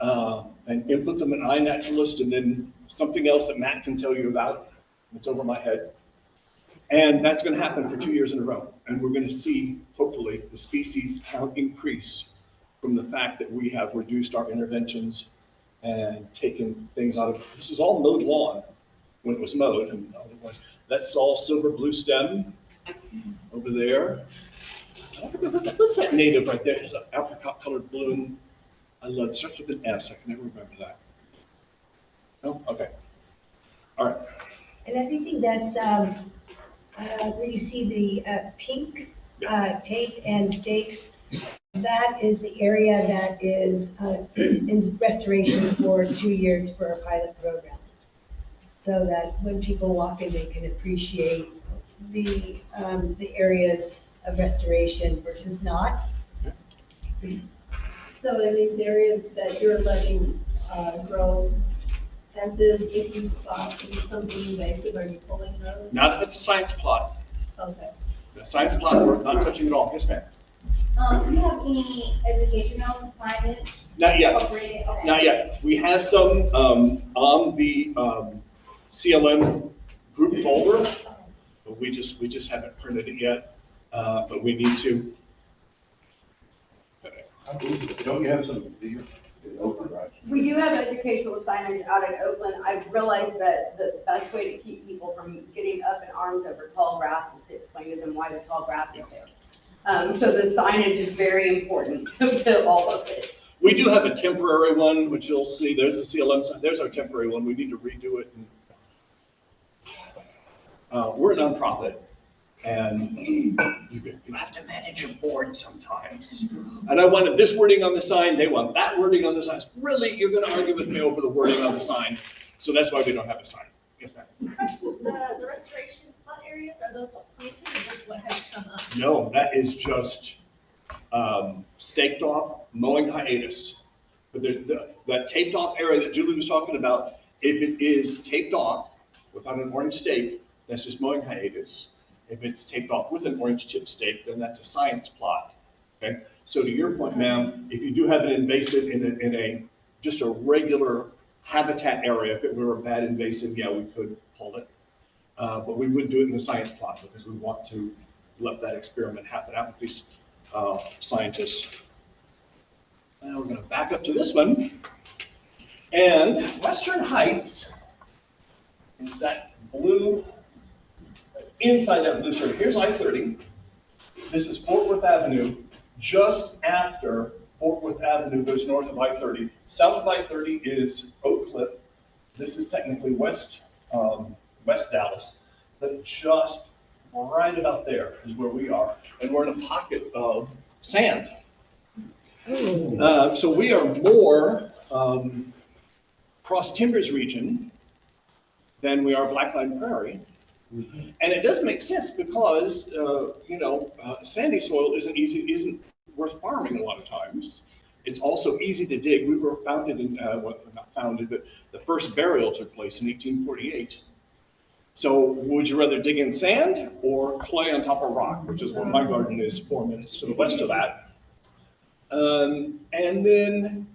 and input them in iNaturalist, and then something else that Matt can tell you about. It's over my head. And that's going to happen for 2 years in a row. And we're going to see, hopefully, the species count increase from the fact that we have reduced our interventions and taken things out of, this is all mowed lawn when it was mowed. And otherwise, that's all silver blue stem over there. What's that native right there? It has an apricot colored bloom. I love it. Starts with an S. I can never remember that. No? Okay. All right. And everything that's, where you see the pink tape and stakes, that is the area that is in restoration for 2 years for a pilot program. So that when people walk in, they can appreciate the areas of restoration versus not. So in these areas that you're letting grow as is, if you spot something invasive, are you pulling those? Not if it's a science plot. Okay. The science plot, we're not touching at all. Yes, ma'am. Do you have any educational signage? Not yet. Incorporated? Okay. Not yet. We have some on the CLM group folder, but we just haven't printed it yet. But we need to. Don't you have some video in Oakland, right? We do have educational signage out in Oakland. I've realized that the best way to keep people from getting up in arms over tall grass is to explain to them why the tall grass is there. So the signage is very important to all of it. We do have a temporary one, which you'll see. There's the CLM sign. There's our temporary one. We need to redo it. We're a nonprofit, and you have to manage your board sometimes. And I wanted this wording on the sign. They want that wording on the sign. Really, you're going to argue with me over the wording on the sign. So that's why we don't have a sign. Yes, ma'am. Question, the restoration flood areas, are those appointed or just what has come up? No, that is just staked off mowing hiatus. But that taped off area that Julie was talking about, if it is taped off without an orange stake, that's just mowing hiatus. If it's taped off with an orange tip stake, then that's a science plot. Okay. So to your point, ma'am, if you do have an invasive in a just a regular habitat area, if it were a bad invasive, yeah, we could pull it. But we would do it in a science plot because we want to let that experiment happen out with these scientists. Now we're going to back up to this one. And Western Heights is that blue, inside that blue circle. Here's I-30. This is Fort Worth Avenue, just after Fort Worth Avenue goes north of I-30. South of I-30 is Oak Cliff. This is technically West Dallas, but just right about there is where we are. And we're in a pocket of sand. So we are more Cross Timbers region than we are Blackline Prairie. And it does make sense because, sandy soil isn't worth farming a lot of times. It's also easy to dig. We were founded in, not founded, but the first burial took place in 1848. So would you rather dig in sand or clay on top of rock, which is where my garden is 4 minutes to the west of that. And then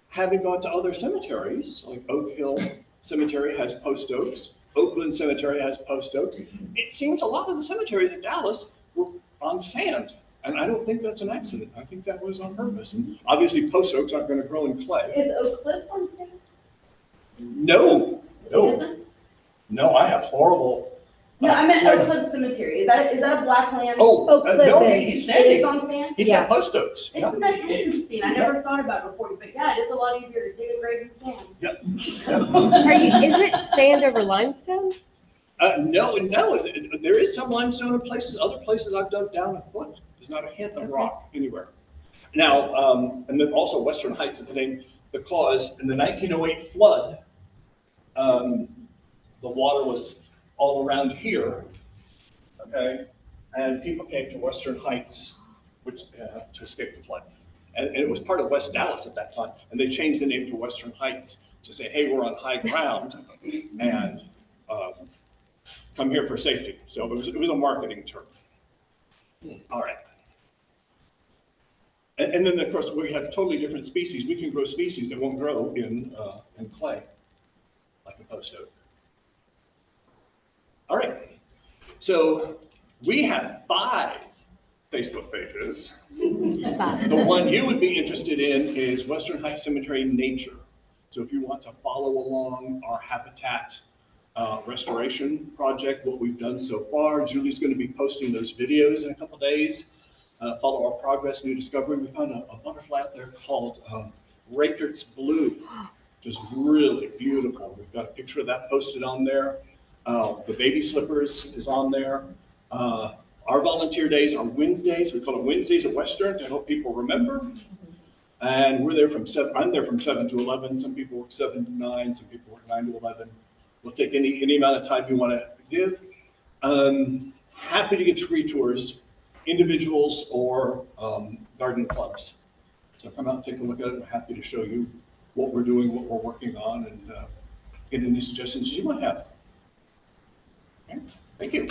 having gone to other cemeteries, like Oak Hill Cemetery has post oaks, Oakland Cemetery has post oaks. It seems a lot of the cemeteries in Dallas were on sand. And I don't think that's an accident. I think that was on purpose. And obviously post oaks aren't going to grow in clay. Is Oak Cliff on sand? No, It no, isn't? no, I have horrible. No, I meant Oak Cliff Cemetery. Is that a black land? Oh, Oak Cliff no, is- he's It is sandy. on sand? He's got post oaks. Yeah. Isn't that interesting? I never thought about it before, but yeah, it is a lot easier to dig a grave in sand. Is it sand over limestone? No, there is some limestone in places, other places I've dug down a foot. There's not a hint of rock anywhere. Now, and then also Western Heights is the name because in the 1908 flood, the water was all around here, okay? And people came to Western Heights, which, to escape the flood. And it was part of West Dallas at that time. And they changed the name to Western Heights to say, hey, we're on high ground and come here for safety. So it was a marketing term. All right. And then, of course, we have totally different species. We can grow species that won't grow in clay, like a post oak. All right. So we have 5 Facebook pages. The one you would be interested in is Western Heights Cemetery Nature. So if you want to follow along our habitat restoration project, what we've done so far, Julie's going to be posting those videos in a couple days. Follow our progress, new discovery. We found a butterfly out there called Reichert's Blue, which is really beautiful. We've got a picture of that posted on there. The baby slippers is on there. Our volunteer days are Wednesdays. We call it Wednesdays at Western to help people remember. And we're there from 7. I'm there from 7 to 11. Some people work 7 to 9. Some people work 9 to 11. We'll take any amount of time you want to give. Happy to give free tours, individuals or garden clubs. So come out and take a look at it. We're happy to show you what we're doing, what we're working on, and get any suggestions you might have. Okay. Thank you.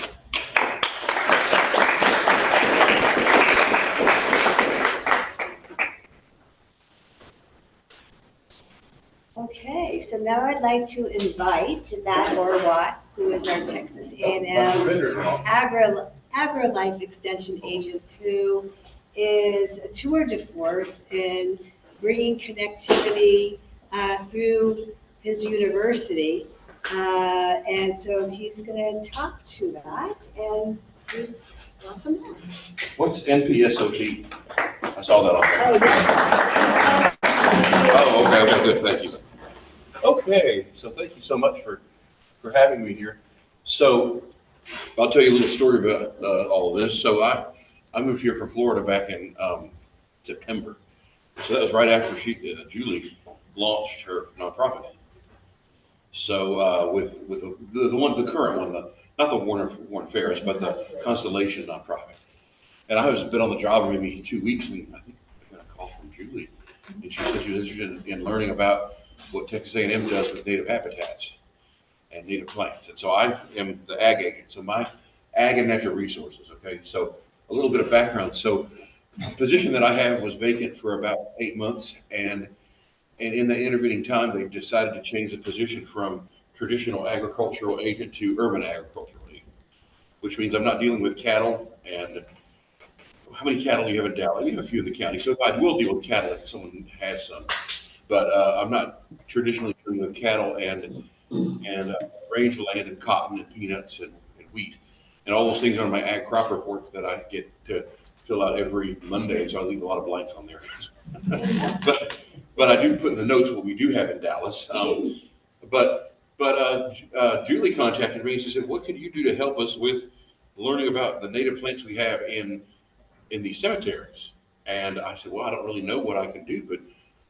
Okay, so now I'd like to invite Matt Orwatt, who is our Texas A&M AgriLife Extension agent, who is a tour de force in bringing connectivity through his university. And so he's going to talk to that, and please welcome him. What's NPSOT? I saw that on there. Oh, yes. Oh, okay, good, thank you. Okay, so thank you so much for having me here. So I'll tell you a little story about all of this. So I moved here from Florida back in September. So that was right after Julie launched her nonprofit. So with the current one, not the Warren Ferris, but the Constellation nonprofit. And I was been on the job maybe 2 weeks, and I think I got a call from Julie, and she said she was interested in learning about what Texas A&M does with native habitats and native plants. And so I am the ag agent. So my ag and natural resources. Okay, so a little bit of background. So the position that I have was vacant for about 8 months, and in the intervening time, they decided to change the position from traditional agricultural agent to urban agricultural agent, which means I'm not dealing with cattle. And how many cattle do you have in Dallas? We have a few in the county, so I will deal with cattle if someone has some. But I'm not traditionally dealing with cattle and rangeland and cotton and peanuts and wheat. And all those things are on my ag crop report that I get to fill out every Monday, so I leave a lot of blanks on there. but I do put in the notes what we do have in Dallas. But Julie contacted me and she said, what can you do to help us with learning about the native plants we have in these cemeteries? And I said, well, I don't really know what I can do, but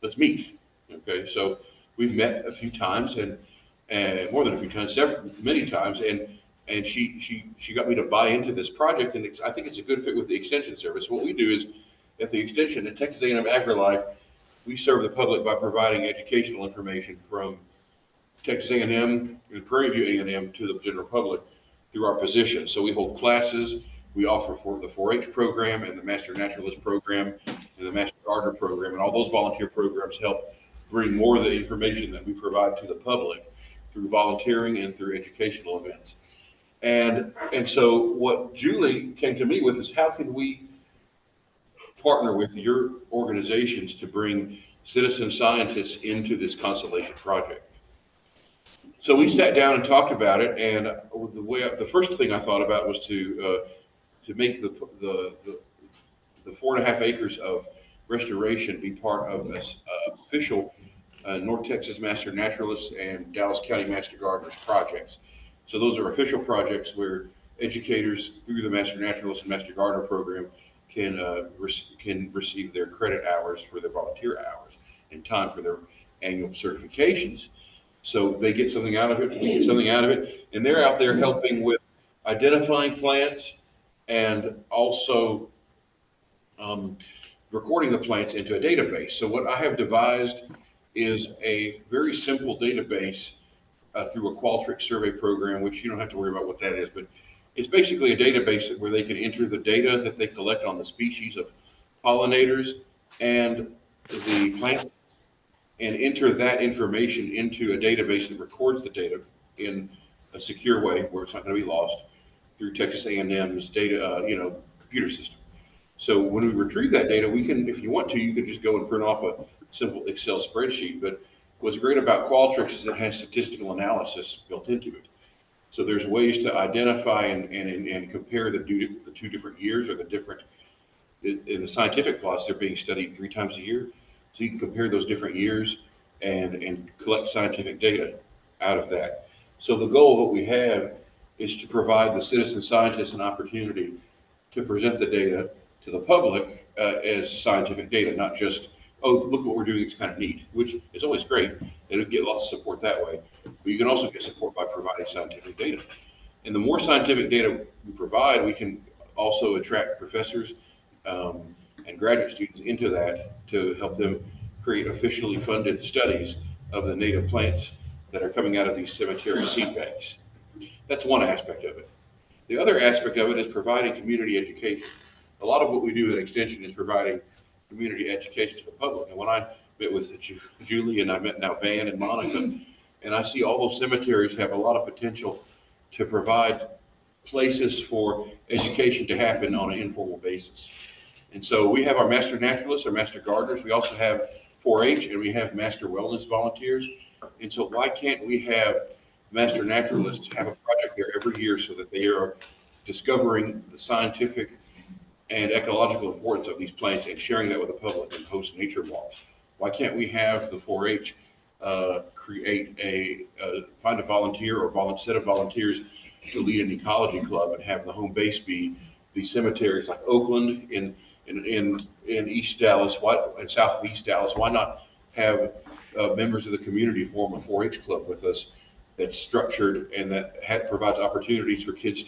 let's meet. Okay, so we've met a few times and more than a few times, many times, and she got me to buy into this project, and I think it's a good fit with the Extension Service. What we do is, at the Extension, at Texas A&M AgriLife, we serve the public by providing educational information from Texas A&M and Prairie View A&M to the general public through our position. So we hold classes, we offer for the 4-H program and the Master Naturalist program and the Master Gardener program, and all those volunteer programs help bring more of the information that we provide to the public through volunteering and through educational events. And so what Julie came to me with is, how can we partner with your organizations to bring citizen scientists into this constellation project? So we sat down and talked about it, and the first thing I thought about was to make the 4.5 acres of restoration be part of this official North Texas Master Naturalists and Dallas County Master Gardeners projects. So those are official projects where educators through the Master Naturalist and Master Gardener program can receive their credit hours for their volunteer hours and time for their annual certifications. So they get something out of it, we get something out of it, and they're out there helping with identifying plants and also recording the plants into a database. So what I have devised is a very simple database through a Qualtrics survey program, which you don't have to worry about what that is, but it's basically a database where they can enter the data that they collect on the species of pollinators and the plants and enter that information into a database that records the data in a secure way where it's not going to be lost through Texas A&M's data, computer system. So when we retrieve that data, we can, if you want to, you can just go and print off a simple Excel spreadsheet. But what's great about Qualtrics is it has statistical analysis built into it. So there's ways to identify and compare the two different years or the different, in the scientific plots, they're being studied 3 times a year. So you can compare those different years and collect scientific data out of that. So the goal of what we have is to provide the citizen scientists an opportunity to present the data to the public as scientific data, not just, oh, look what we're doing, it's kind of neat, which is always great. It'll get lots of support that way. But you can also get support by providing scientific data. And the more scientific data we provide, we can also attract professors and graduate students into that to help them create officially funded studies of the native plants that are coming out of these cemetery seed banks. That's one aspect of it. The other aspect of it is providing community education. A lot of what we do in Extension is providing community education to the public. And when I met with Julie and I met now Van and Monica, and I see all those cemeteries have a lot of potential to provide places for education to happen on an informal basis. And so we have our Master Naturalists, our Master Gardeners. We also have 4-H and we have Master Wellness volunteers. And so why can't we have Master Naturalists have a project there every year so that they are discovering the scientific and ecological importance of these plants and sharing that with the public and host nature walks? Why can't we have the 4-H create find a volunteer or set of volunteers to lead an ecology club and have the home base be these cemeteries like Oakland in East Dallas, and Southeast Dallas? Why not have members of the community form a 4-H club with us that's structured and that provides opportunities for kids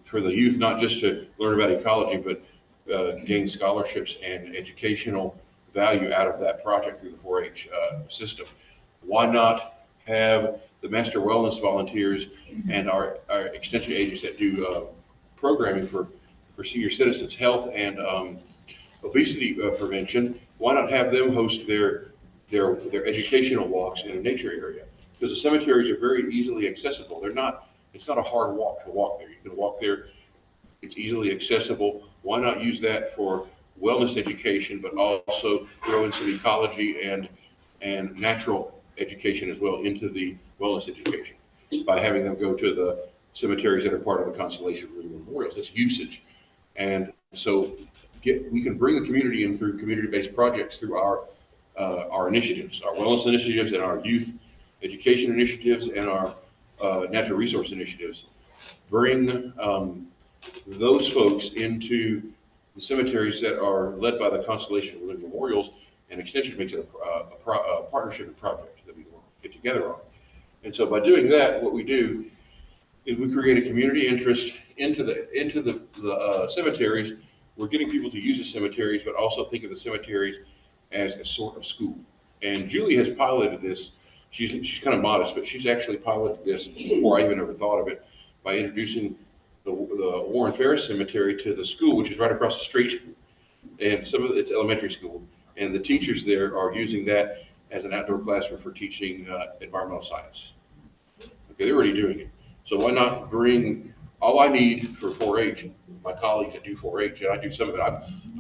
for the youth, not just to learn about ecology, but gain scholarships and educational value out of that project through the 4-H system? Why not have the Master Wellness volunteers and our extension agents that do programming for senior citizens' health and obesity prevention? Why not have them host their educational walks in a nature area? Because the cemeteries are very easily accessible. It's not a hard walk to walk there. You can walk there. It's easily accessible. Why not use that for wellness education, but also throw in some ecology and natural education as well into the wellness education by having them go to the cemeteries that are part of the Constellation Living Memorials? It's usage. And so we can bring the community in through community-based projects through our initiatives, our wellness initiatives and our youth education initiatives and our natural resource initiatives. Bring those folks into the cemeteries that are led by the Constellation Living Memorials, and Extension makes it a partnership and project that we get together on. And so by doing that, what we do is we create a community interest into the cemeteries. We're getting people to use the cemeteries, but also think of the cemeteries as a sort of school. And Julie has piloted this. She's kind of modest, but she's actually piloted this before I even ever thought of it by introducing the Warren Ferris Cemetery to the school, which is right across the street, and it's elementary school. And the teachers there are using that as an outdoor classroom for teaching environmental science. Okay, they're already doing it. So why not bring, all I need for 4-H, my colleagues that do 4-H, and I do some of it,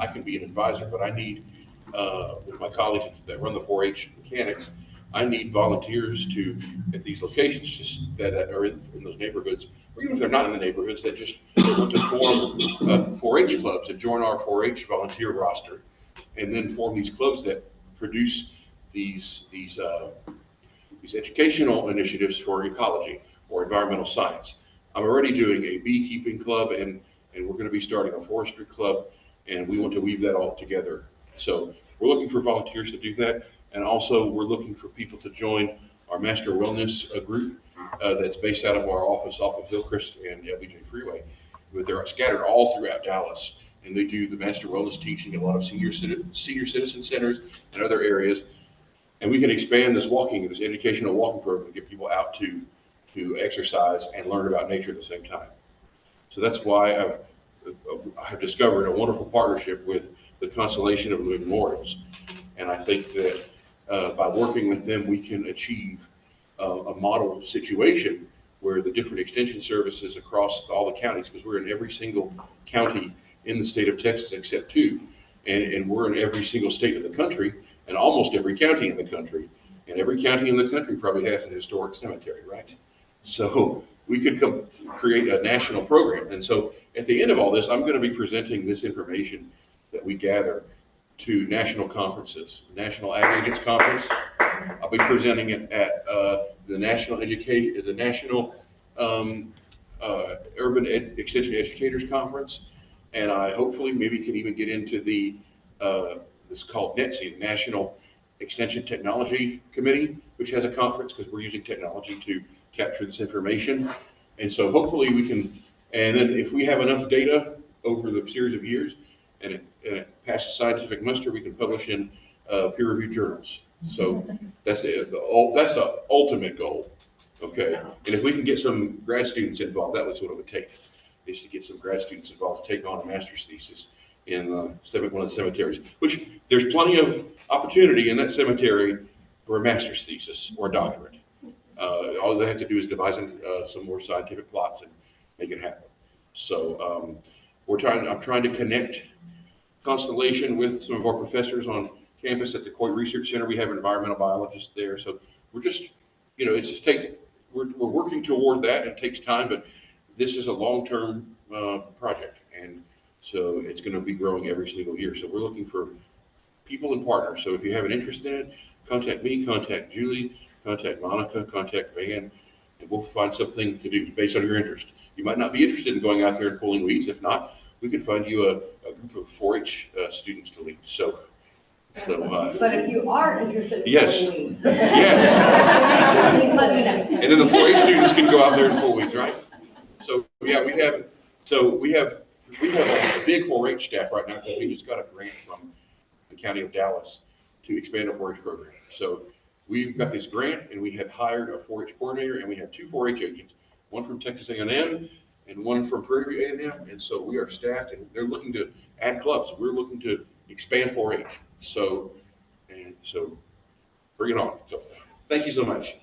I can be an advisor, but I need, with my colleagues that run the 4-H mechanics, I need volunteers to, at these locations, just that are in those neighborhoods, or even if they're not in the neighborhoods, that just want to form 4-H clubs and join our 4-H volunteer roster, and then form these clubs that produce these educational initiatives for ecology or environmental science. I'm already doing a beekeeping club, and we're going to be starting a forestry club, and we want to weave that all together. So we're looking for volunteers to do that, and also we're looking for people to join our master wellness group that's based out of our office off of Hillcrest and LBJ Freeway. But they're scattered all throughout Dallas, and they do the master wellness teaching in a lot of senior citizen centers and other areas. And we can expand this educational walking program to get people out to exercise and learn about nature at the same time. So that's why I've discovered a wonderful partnership with the Constellation of Living Memorials. And I think that by working with them, we can achieve a model situation where the different extension services across all the counties, because we're in every single county in the state of Texas except 2, and we're in every single state in the country, and almost every county in the country. And every county in the country probably has a historic cemetery, right? So we could create a national program. And so at the end of all this, I'm going to be presenting this information that we gather to national conferences, National Ag Agents Conference. I'll be presenting it at the National Urban Extension Educators Conference. And I hopefully maybe can even get into the this called NETSI, the National Extension Technology Committee, which has a conference because we're using technology to capture this information. And so hopefully we can, and then if we have enough data over the series of years and it passes scientific muster, we can publish in peer-reviewed journals. So that's the ultimate goal, okay? And if we can get some grad students involved, that was what it would take, is to get some grad students involved to take on a master's thesis in one of the cemeteries, which there's plenty of opportunity in that cemetery for a master's thesis or a doctorate. All they have to do is devise some more scientific plots and make it happen. So I'm trying to connect Constellation with some of our professors on campus at the Coit Research Center. We have environmental biologists there. So we're just, we're working toward that. It takes time, but this is a long-term project. And so it's going to be growing every single year. So we're looking for people and partners. So if you have an interest in it, contact me, contact Julie, contact Monica, contact Van, and we'll find something to do based on your interest. You might not be interested in going out there and pulling weeds. If not, we can find you a group of 4-H students to lead. But if you are interested in yes, pulling weeds. yes, Please let me know. and then the 4-H students can go out there and pull weeds, right? So yeah, we have a big 4-H staff right now because we just got a grant from the County of Dallas to expand our 4-H program. So we've got this grant, and we have hired a 4-H coordinator, and we have 2 4-H agents, one from Texas A&M and one from Prairie View A&M. And so we are staffed, and they're looking to add clubs. We're looking to expand 4-H. So bring it on. So thank you so much.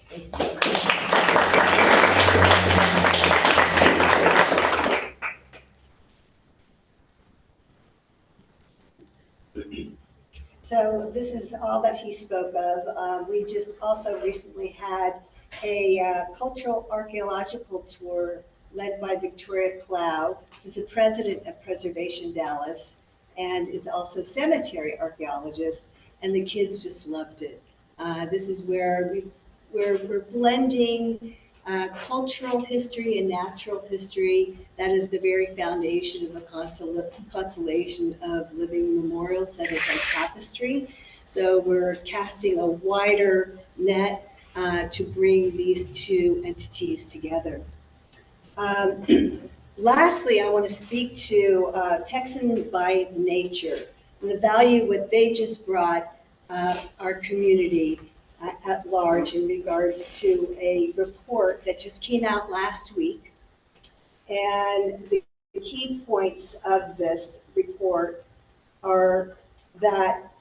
So this is all that he spoke of. We just also recently had a cultural archaeological tour led by Victoria Plow, who's the president of Preservation Dallas and is also cemetery archaeologist, and the kids just loved it. This is where we're blending cultural history and natural history. That is the very foundation of the Constellation of Living Memorials, that is our tapestry. So we're casting a wider net to bring these 2 entities together. Lastly, I want to speak to Texan by Nature and the value what they just brought our community at large in regards to a report that just came out last week. And the key points of this report are that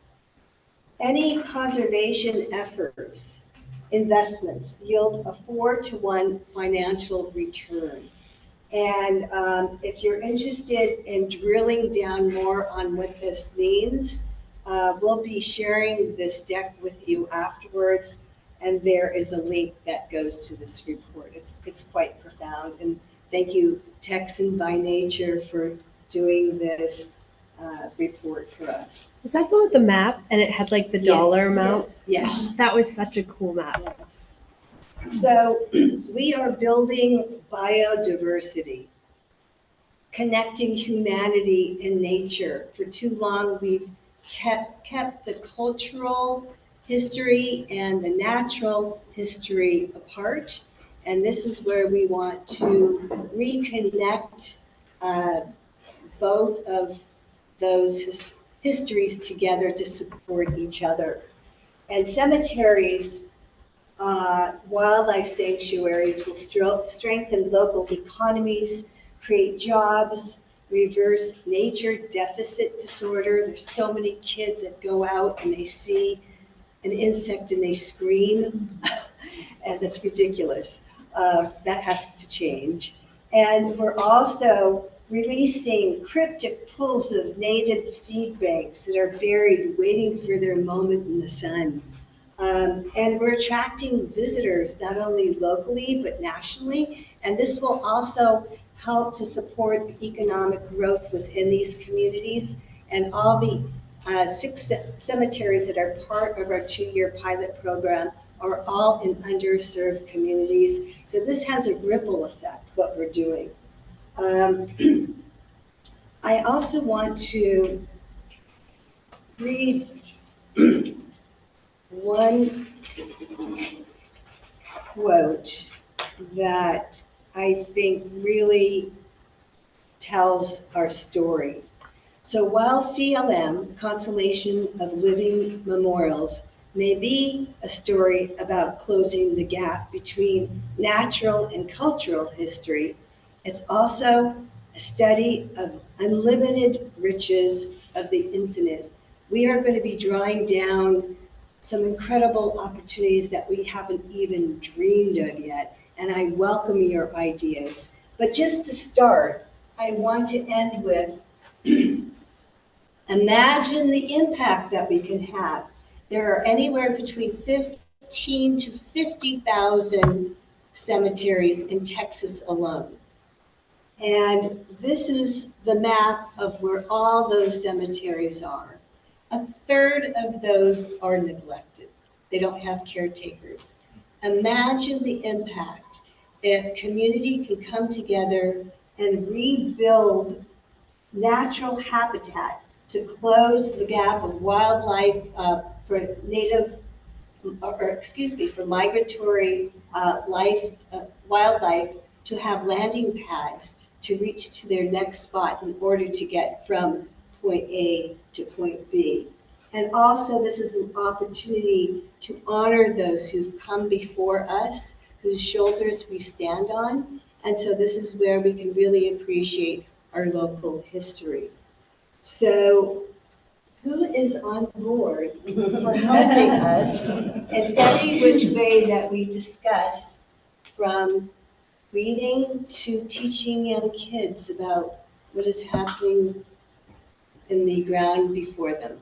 any conservation efforts, investments yield a 4-to-1 financial return. And if you're interested in drilling down more on what this means, we'll be sharing this deck with you afterwards. And there is a link that goes to this report. It's quite profound. And thank you, Texan by Nature, for doing this report for us. Is that the one with the map and it had like the Yes. dollar amount? Yes. That was such a cool map. Yes. So we are building biodiversity, connecting humanity and nature. For too long, we've kept the cultural history and the natural history apart. And this is where we want to reconnect both of those histories together to support each other. And cemeteries, wildlife sanctuaries will strengthen local economies, create jobs, reverse nature deficit disorder. There's so many kids that go out and they see an insect and they scream, and that's ridiculous. That has to change. And we're also releasing cryptic pools of native seed banks that are buried, waiting for their moment in the sun. And we're attracting visitors, not only locally, but nationally. And this will also help to support the economic growth within these communities. And all the 6 cemeteries that are part of our 2-year pilot program are all in underserved communities. So this has a ripple effect, what we're doing. I also want to read one quote that I think really tells our story. So while CLM, Constellation of Living Memorials, may be a story about closing the gap between natural and cultural history, it's also a study of unlimited riches of the infinite. We are going to be drawing down some incredible opportunities that we haven't even dreamed of yet, and I welcome your ideas. But just to start, I want to end with imagine the impact that we can have. There are anywhere between 15 to 50,000 cemeteries in Texas alone. And this is the map of where all those cemeteries are. A third of those are neglected. They don't have caretakers. Imagine the impact if community can come together and rebuild natural habitat to close the gap of wildlife for for migratory wildlife to have landing pads to reach to their next spot in order to get from point A to point B. And also, this is an opportunity to honor those who've come before us, whose shoulders we stand on. And so this is where we can really appreciate our local history. So who is on board for helping us in any which way that we discussed, from reading to teaching young kids about what is happening in the ground before them?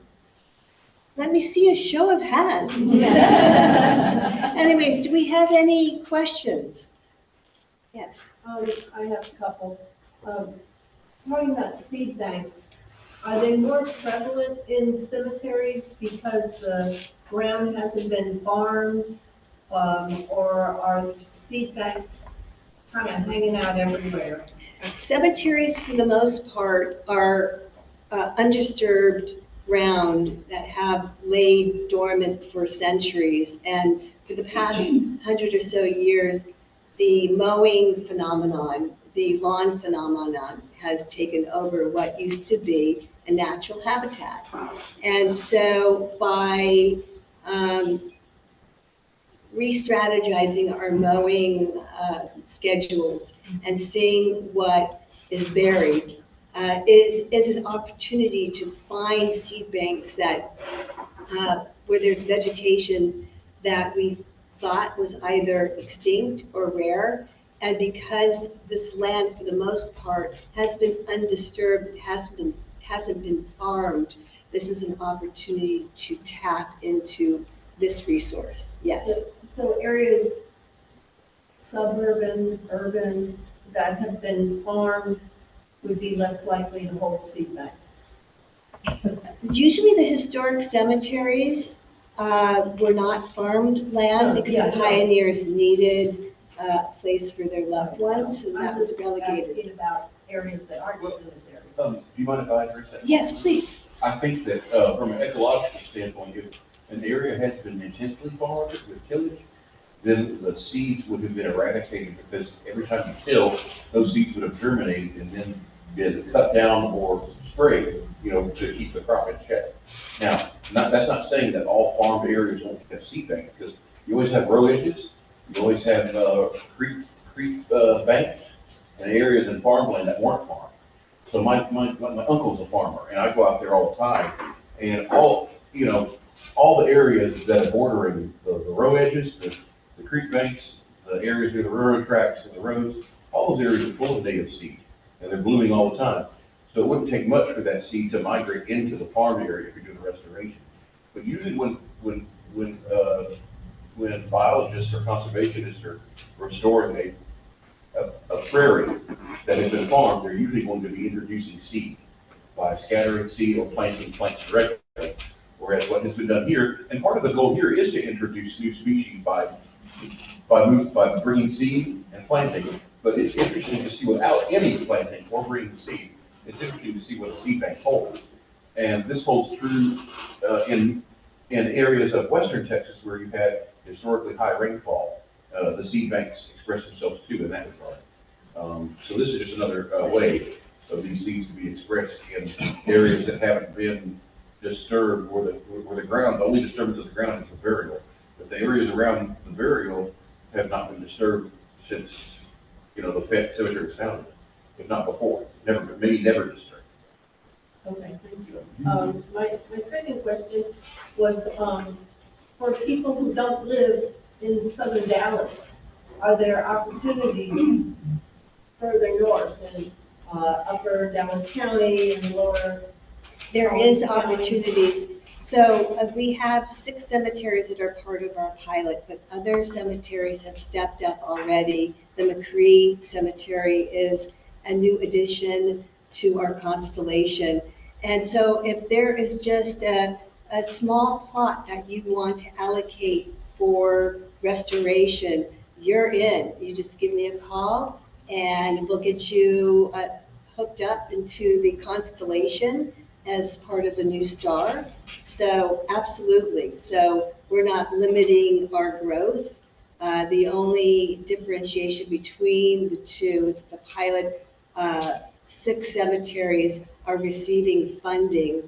Let me see a show of hands. Anyways, do we have any questions? Yes. I have a couple. Talking about seed banks, are they more prevalent in cemeteries because the ground hasn't been farmed? Or are seed banks kind of hanging out everywhere? Cemeteries, for the most part, are undisturbed ground that have laid dormant for centuries. And for the past 100 or so years, the mowing phenomenon, the lawn phenomenon, has taken over what used to be a natural habitat. And so by re-strategizing our mowing schedules and seeing what is buried is an opportunity to find seed banks that where there's vegetation that we thought was either extinct or rare. And because this land, for the most part, has been undisturbed, hasn't been farmed, this is an opportunity to tap into this resource, yes. So areas suburban, urban, that have been farmed would be less likely to hold seed banks. Usually the historic cemeteries were not farmed land because Yeah, the no. pioneers needed a place for their loved ones, so that was I'm relegated. asking about areas that aren't Well, cemeteries. Do you mind if I address that? Yes, please. I think that from an ecological standpoint, if an area has been intensely farmed with tillage, then the seeds would have been eradicated because every time you till, those seeds would have germinated and then been cut down or sprayed, to keep the crop in check. Now, that's not saying that all farmed areas won't have seed banks, because you always have row edges, you always have creek banks, and areas in farmland that weren't farmed. So my uncle's a farmer, and I go out there all the time, and all the areas that are bordering the row edges, the creek banks, the areas near the railroad tracks and the roads, all those areas are full of native seed, and they're blooming all the time. So it wouldn't take much for that seed to migrate into the farm area if you're doing restoration. But usually when biologists or conservationists are restoring a prairie that has been farmed, they're usually going to be introducing seed by scattering seed or planting plants directly. Whereas what has been done here, and part of the goal here is to introduce new species by bringing seed and planting. But it's interesting to see without any planting or bringing seed, it's interesting to see what a seed bank holds. And this holds true in areas of western Texas where you've had historically high rainfall. The seed banks express themselves too in that regard. So this is just another way of these seeds to be expressed in areas that haven't been disturbed, where the ground, the only disturbance of the ground is the burial. But the areas around the burial have not been disturbed since, the cemetery was founded, if not before. Maybe never disturbed. Okay, thank you. My second question was, for people who don't live in southern Dallas, are there opportunities further north in upper Dallas County and lower? There is opportunities. So we have 6 cemeteries that are part of our pilot, but other cemeteries have stepped up already. The McCree Cemetery is a new addition to our constellation. And so if there is just a small plot that you want to allocate for restoration, you're in. You just give me a call and we'll get you hooked up into the constellation as part of the new star. So absolutely. So we're not limiting our growth. The only differentiation between the two is the pilot 6 cemeteries are receiving funding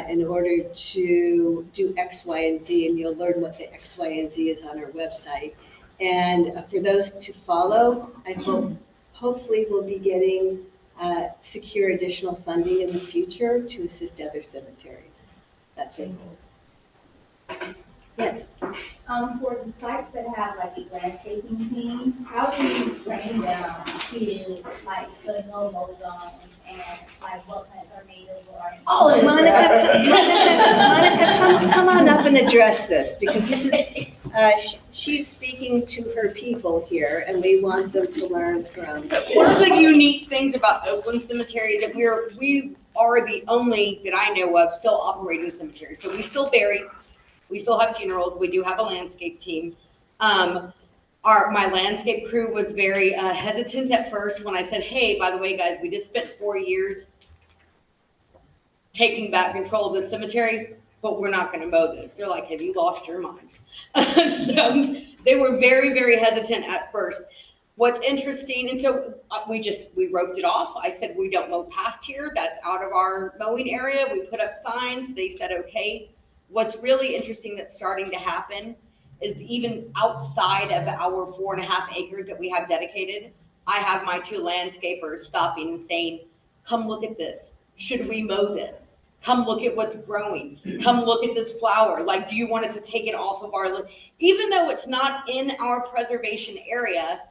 in order to do X, Y, and Z, and you'll learn what the X, Y, and Z is on our website. And for those to follow, I hopefully we'll be getting secure additional funding in the future to assist other cemeteries. That's our goal. Yes. For the sites that have like a landscaping team, how do you train them to like put no-mow zones and like what plants are native or? Oh, Monica, come on up and address this, because this is, she's speaking to her people here, and we want them to learn from. One of the unique things about Oakland Cemetery is that we are the only that I know of still operating cemetery. So we still bury, we still have funerals. We do have a landscape team. My landscape crew was very hesitant at first when I said, hey, by the way, guys, we just spent 4 years taking back control of the cemetery, but we're not going to mow this. They're like, have you lost your mind? So they were very, very hesitant at first. What's interesting, and so we roped it off. I said, we don't mow past here. That's out of our mowing area. We put up signs. They said, okay. What's really interesting that's starting to happen is even outside of our 4.5 acres that we have dedicated, I have my 2 landscapers stopping and saying, come look at this. Should we mow this? Come look at what's growing. Come look at this flower. Like, do you want us to take it off of our list? Even though it's not in our preservation area,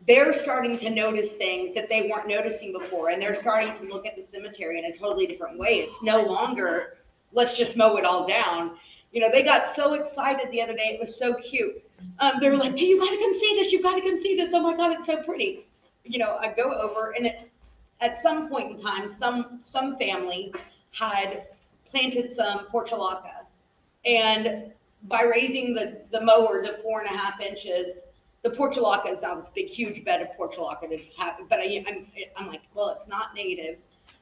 they're starting to notice things that they weren't noticing before. And they're starting to look at the cemetery in a totally different way. It's no longer, let's just mow it all down. You know, they got so excited the other day. It was so cute. They were like, hey, you gotta come see this. You gotta come see this. Oh my God, it's so pretty. You know, I go over and at some point in time, some family had planted some portulaca. And by raising the mower to 4.5 inches, the portulaca is now this big, huge bed of portulaca that just happened. But I'm like, well, it's not native.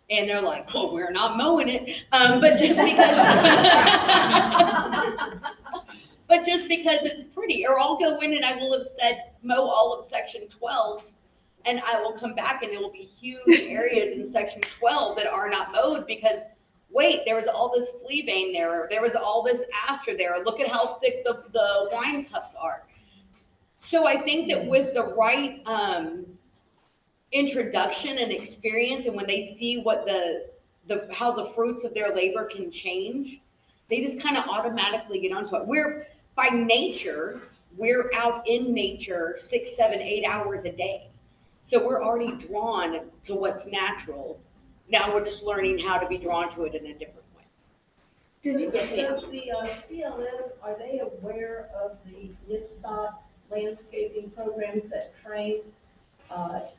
And they're like, oh, we're not mowing it. But just because it's pretty, or I'll go in and I will have said mow all of section 12, and I will come back and there will be huge areas in section 12 that are not mowed because wait, there was all this fleabane there, or there was all this aster there, or look at how thick the wine cups are. So I think that with the right introduction and experience, and when they see what how the fruits of their labor can change, they just kind of automatically get onto it. We're by nature, we're out in nature 6, 7, 8 hours a day. So we're already drawn to what's natural. Now we're just learning how to be drawn to it in a different way. Does the CLM, are they aware of the NPSOT landscaping programs that train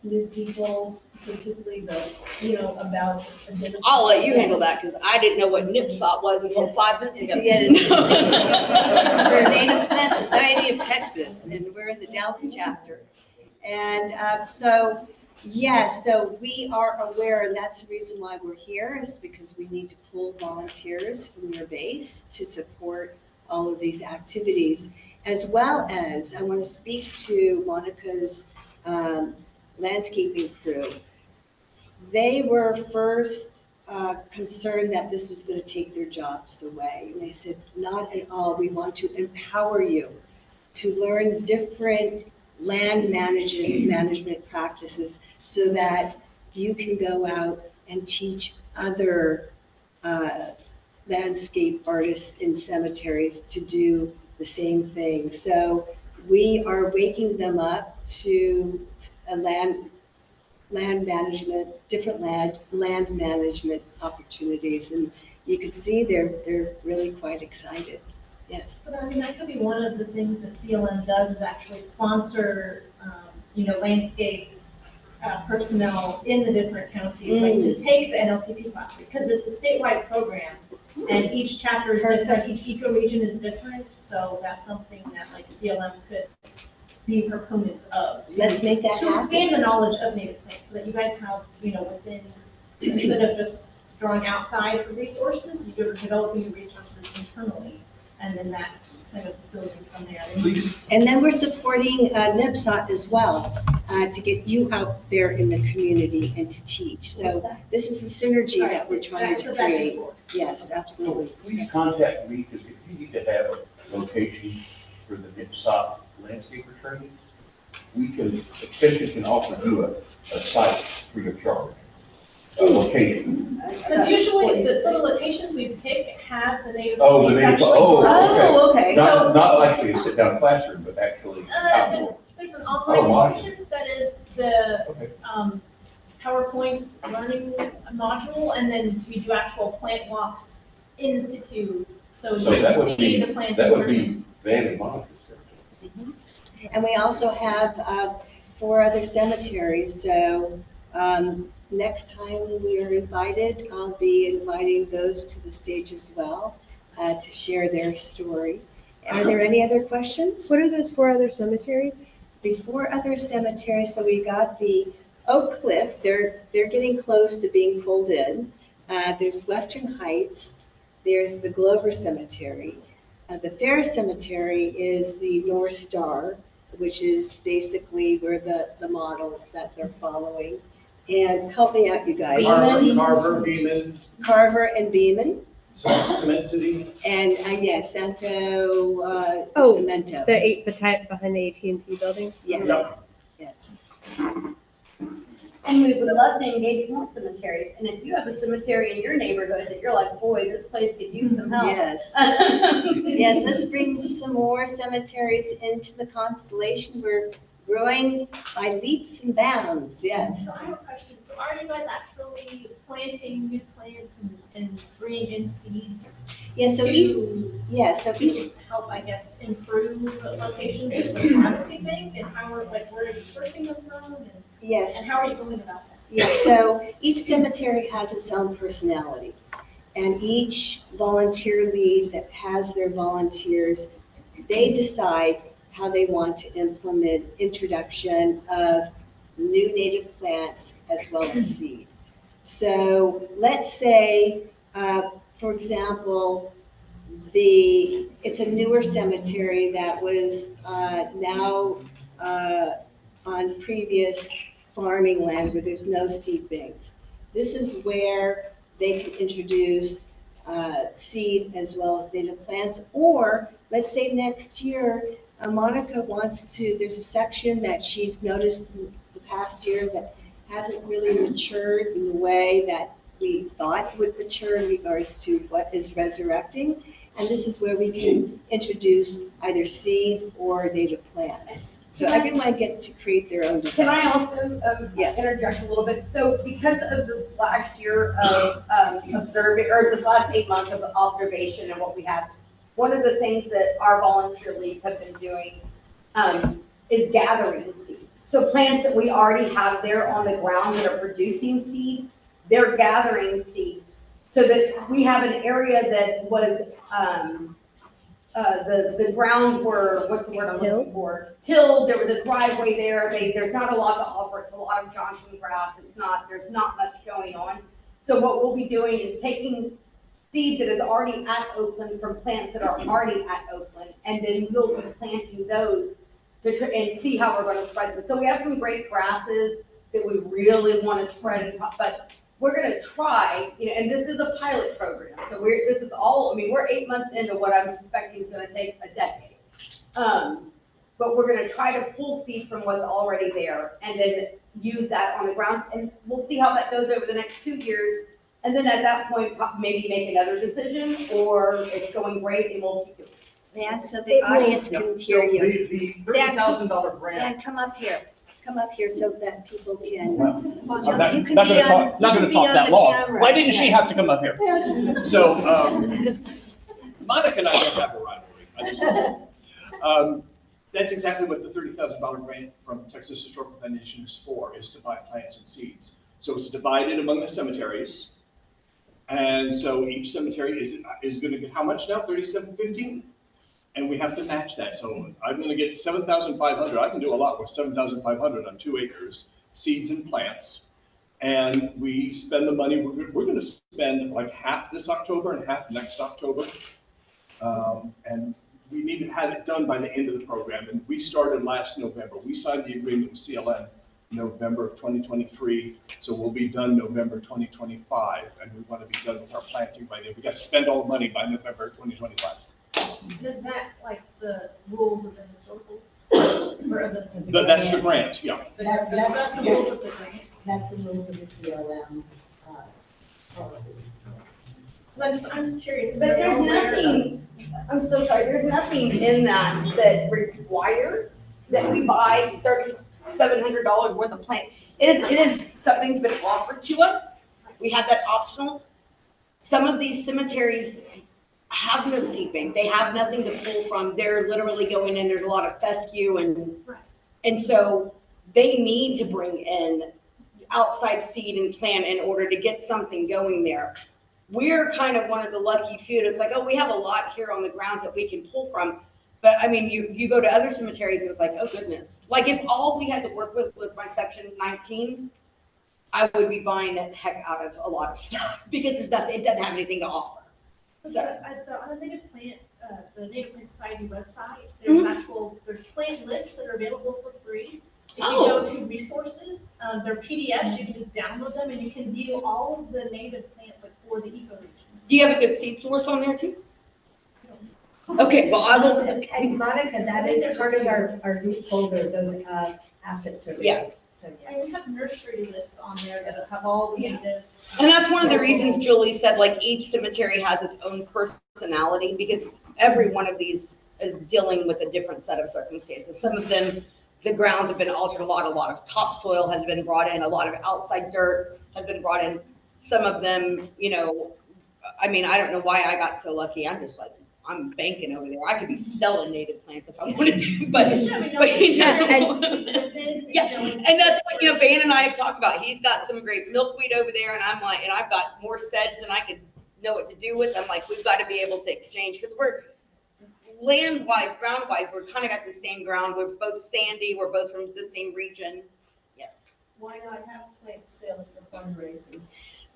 new people, particularly about identifying? I'll let you handle that because I didn't know what NPSOT was until 5 minutes ago. We're Native Plant Society of Texas, and we're in the Dallas chapter. And so we are aware, and that's the reason why we're here, is because we need to pull volunteers from your base to support all of these activities, as well as I want to speak to Monica's landscaping crew. They were first concerned that this was going to take their jobs away. And they said, not at all. We want to empower you to learn different land management practices so that you can go out and teach other landscape artists in cemeteries to do the same thing. So we are waking them up to a land management, different land management opportunities. And you could see they're really quite excited. Yes. So that could be one of the things that CLM does is actually sponsor, landscape personnel in the different counties, like to take the NLCP classes, because it's a statewide program, and each chapter is different, each ecoregion is different, so that's something that like CLM could be proponents of. Let's make that to happen. expand the knowledge of native plants, so that you guys have, within, instead of just drawing outside resources, you're developing resources internally. And then that's kind of building from there. And then we're supporting NPSOT as well to get you out there in the community and to teach. So this is the synergy that we're trying to create. Yes, absolutely. Please contact me, because if you need to have a location for the NPSOT landscaper training, Extension can offer you a site free of charge. Location. Because usually the sort of locations we pick have the native. Oh, the native, okay. Not actually a sit-down classroom, but actually outdoor. There's an online portion that is the PowerPoint learning module, and then we do actual plant walks in situ. So you can see the plants. That would be Van and Monica's. And we also have 4 other cemeteries. So next time we are invited, I'll be inviting those to the stage as well to share their story. Are there any other questions? What are those 4 other cemeteries? The 4 other cemeteries, so we got the Oak Cliff, they're getting close to being pulled in. There's Western Heights, there's the Glover Cemetery. The Fair Cemetery is the North Star, which is basically where the model that they're following. And help me out, you guys. Carver, Beeman. Carver and Beeman. Cement City. And yes, Santo Cemento. The 8 behind the AT&T building? Yes, Yep. yes. And we would love to engage more cemeteries. And if you have a cemetery in your neighborhood that you're like, boy, this place could use some help. Yes. Yes, let's bring some more cemeteries into the constellation. We're growing by leaps and bounds, yes. So I have a question. So are you guys actually planting new plants and bringing in seeds? Yeah, so each, help, I guess, improve the locations, is the privacy thing, and how are, like, where are you sourcing them from, yes, and how are you going about that? yes, so each cemetery has its own personality. And each volunteer lead that has their volunteers, they decide how they want to implement introduction of new native plants as well as seed. So let's say, for example, it's a newer cemetery that was now on previous farming land where there's no seed banks. This is where they can introduce seed as well as native plants. Or let's say next year, Monica wants to, there's a section that she's noticed in the past year that hasn't really matured in the way that we thought would mature in regards to what is resurrecting. And this is where we can introduce either seed or native plants. So everyone gets to create their own design. Can I also Yes. interject a little bit? So because of this last year of observing, or this last 8 months of observation and what we have, one of the things that our volunteer leads have been doing is gathering seed. So plants that we already have there on the ground that are producing seed, they're gathering seed. So that we have an area that was, the grounds were, what's the word I'm looking for? Tilled, there was a driveway there, there's not a lot to offer, it's a lot of Johnson grass, there's not much going on. So what we'll be doing is taking seed that is already at Oakland from plants that are already at Oakland, and then we'll be planting those and see how we're gonna spread them. So we have some great grasses that we really wanna spread, but we're gonna try, and this is a pilot program, so we're 8 months into what I'm suspecting is gonna take a decade. But we're gonna try to pull seed from what's already there and then use that on the grounds, and we'll see how that goes over the next 2 years. And then at that point, maybe make another decision, or it's going great and we'll keep it. Dan, so the audience can hear you. The $30,000 grant. Dan, come up here so that people can. Well, Well, I'm John, not you can not be gonna on- talk, not you gonna can be talk on that the long. camera. Why didn't she have to come up here? So, Monica and I don't have a rivalry. That's exactly what the $30,000 grant from Texas Historical Foundation is for, is to buy plants and seeds. So it's divided among the cemeteries. And so each cemetery is gonna get how much now? $37.50? And we have to match that. So I'm gonna get $7,500. I can do a lot with $7,500 on 2 acres, seeds and plants. And we spend the money, we're gonna spend like half this October and half next October. And we need to have it done by the end of the program. And we started last November. We signed the agreement with CLN November of 2023. So we'll be done November 2025. And we want to be done with our planting by then. We got to spend all the money by November 2025. Is that like the rules of the historical, or of the? That's the grant, yeah. That's the rules of the grant. That's the rules of the CLM policy. Because I'm just curious. But there's nothing, I'm so sorry, there's nothing in that requires that we buy $3,700 worth of plant. It is, something's been offered to us. We have that optional. Some of these cemeteries have no seed bank. They have nothing to pull from. They're literally going in, there's a lot of fescue and so they need to bring in outside seed and plant in order to get something going there. We're kind of one of the lucky few. It's like, oh, we have a lot here on the grounds that we can pull from. But I mean, you go to other cemeteries and it's like, oh goodness. Like if all we had to work with was my section 19, I would be buying the heck out of a lot of stuff because there's nothing, it doesn't have anything to offer. So on the Native Plant, the Native Plant Society website, there's plant lists that are available for free. If you go to resources, they're PDFs, you can just download them and you can view all of the native plants like for the ecoregion. Do you have a good seed source on there too? Okay, well, I will. And Monica, that is part of our group folder, those assets are. Yeah. So, And yes. we have nursery lists on there that have all the native. And that's one of the reasons Julie said, like, each cemetery has its own personality because every one of these is dealing with a different set of circumstances. Some of them, the grounds have been altered a lot of topsoil has been brought in, a lot of outside dirt has been brought in. Some of them, I mean, I don't know why I got so lucky. I'm just like, I'm banking over there. I could be selling native plants if I wanted to, but, you know. Yeah, and that's what, you know, Van and I have talked about. He's got some great milkweed over there, and I'm like, and I've got more sedge than I could know what to do with. I'm like, we've got to be able to exchange, because we're land-wise, ground-wise, we're kind of got the same ground. We're both sandy. We're both from the same region. Yes. Why not have plant sales for fundraising?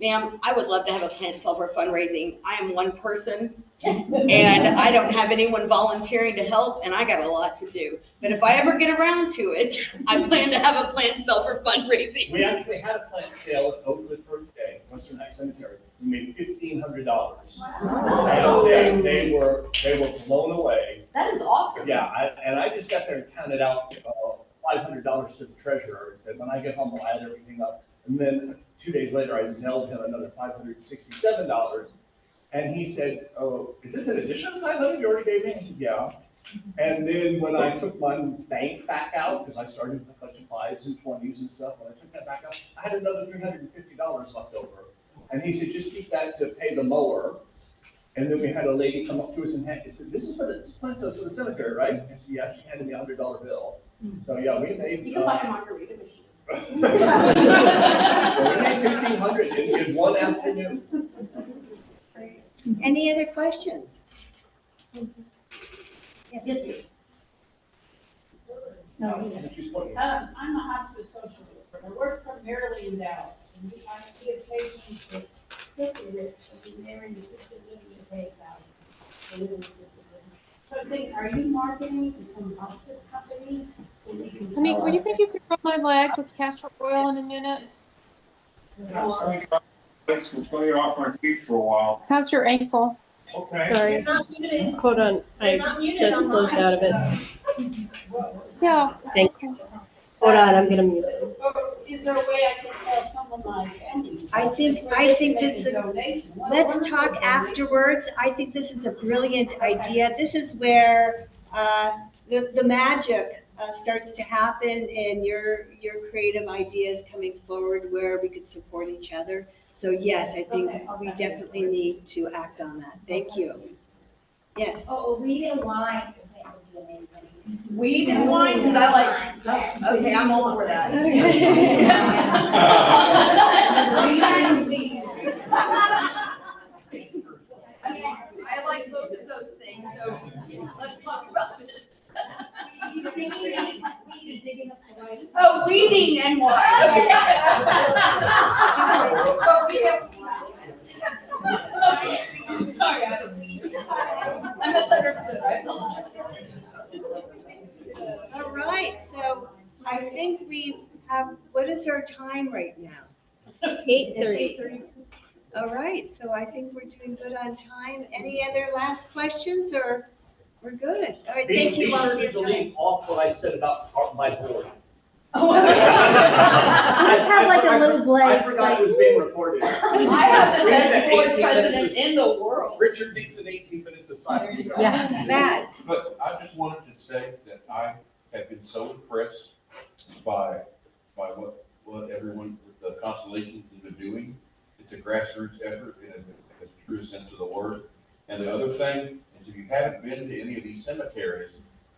Ma'am, I would love to have a plant sale for fundraising. I am one person and I don't have anyone volunteering to help, and I got a lot to do. But if I ever get around to it, I plan to have a plant sale for fundraising. We actually had a plant sale at Oakwood First Day, Western Heights Cemetery. We made $1,500. And they were blown away. That is awesome. Yeah, and I just sat there and counted out $500 to the treasurer and said, when I get home, I'll add everything up. And then 2 days later, I Zelled him another $567. And he said, oh, is this an additional $500 you already gave me? I said, yeah. And then when I took my bank back out, because I started with a bunch of 5s and 20s and stuff, when I took that back out, I had another $350 left over. And he said, just keep that to pay the mower. And then we had a lady come up to us and said, this is for the plant sales for the cemetery, right? And she actually handed me a $100 bill. So yeah, we made. You can buy a margarita machine. We made $1,500 in one afternoon. Any other questions? Yes. No. I'm a hospice social worker. I work primarily in Dallas. And I give patients that quickly rich, they're in assisted living to pay $1,000. So I think, are you marketing to some hospice company? So we can Honey, do you think you could rub my leg with castor oil in a minute? It's put it off my feet for a while. How's your ankle? Okay. Sorry. Hold on. I just closed out of it. Yeah. Thank you. Hold on, I'm gonna mute it. Or is there a way I can tell someone my family? I think that's let's talk afterwards. I think this is a brilliant idea. This is where the magic starts to happen, and your creative ideas coming forward where we could support each other. So yes, I think we definitely need to act on that. Thank you. Yes. Oh, weed and wine, that would be amazing. Weed and wine, because I like, okay, I'm all for that. I like both of those things, so let's talk about this. Oh, weeding and wine. Okay. Sorry, I misunderstood. I apologize. All right, so I think we have, what is our time right now? 8:30. All right, so I think we're doing good on time. Any other last questions, or we're good? All right, thank you Be all sure for to your time. delete off what I said about my board. Just have like a little blank. I forgot it was being recorded. I have the We had best board 18 president minutes. in the world. Richard Nixon, 18 minutes of silence. Yeah. That, But I just wanted to say that I have been so impressed by what everyone with the Constellation has been doing. It's a grassroots effort in the true sense of the word. And the other thing is, if you haven't been to any of these cemeteries,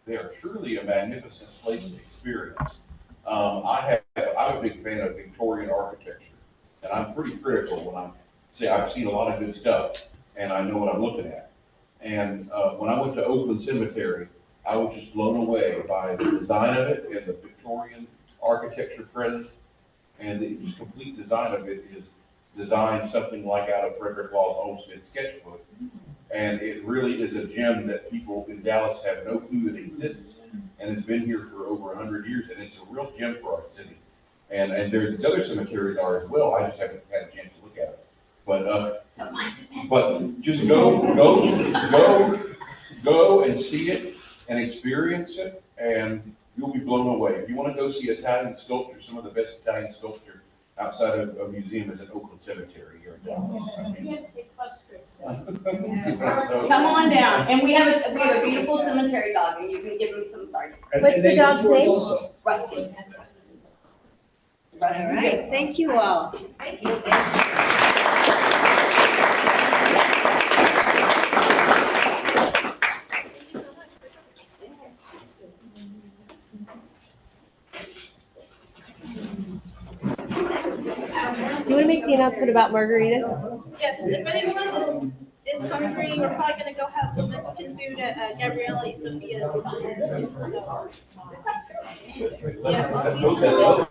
they are truly a magnificent place to experience. I'm a big fan of Victorian architecture, and I'm pretty critical when I've seen a lot of good stuff, and I know what I'm looking at. And when I went to Oakland Cemetery, I was just blown away by the design of it and the Victorian architecture present, and the just complete design of it is designed something like out of Frederick Law's Olmsted sketchbook. And it really is a gem that people in Dallas have no clue that exists, and it's been here for over 100 years, and it's a real gem for our city. And these other cemeteries are as well. I just haven't had a chance to look at it. But just go and see it and experience it, and you'll be blown away. If you want to go see Italian sculpture, some of the best Italian sculpture outside of a museum is at Oakland Cemetery here in Dallas. I mean, You have to take bus trips down. so- Come on down, and we have a beautiful cemetery dog, and you can give him some sardines. What's the dog's name? Rusty. all right, thank you all. Thank you. Thank you. announcement about margaritas? Yes, if anyone is hungry, we're probably gonna go have Mexican food at Gabriella and Sophia's. So, yeah, I'll see you soon.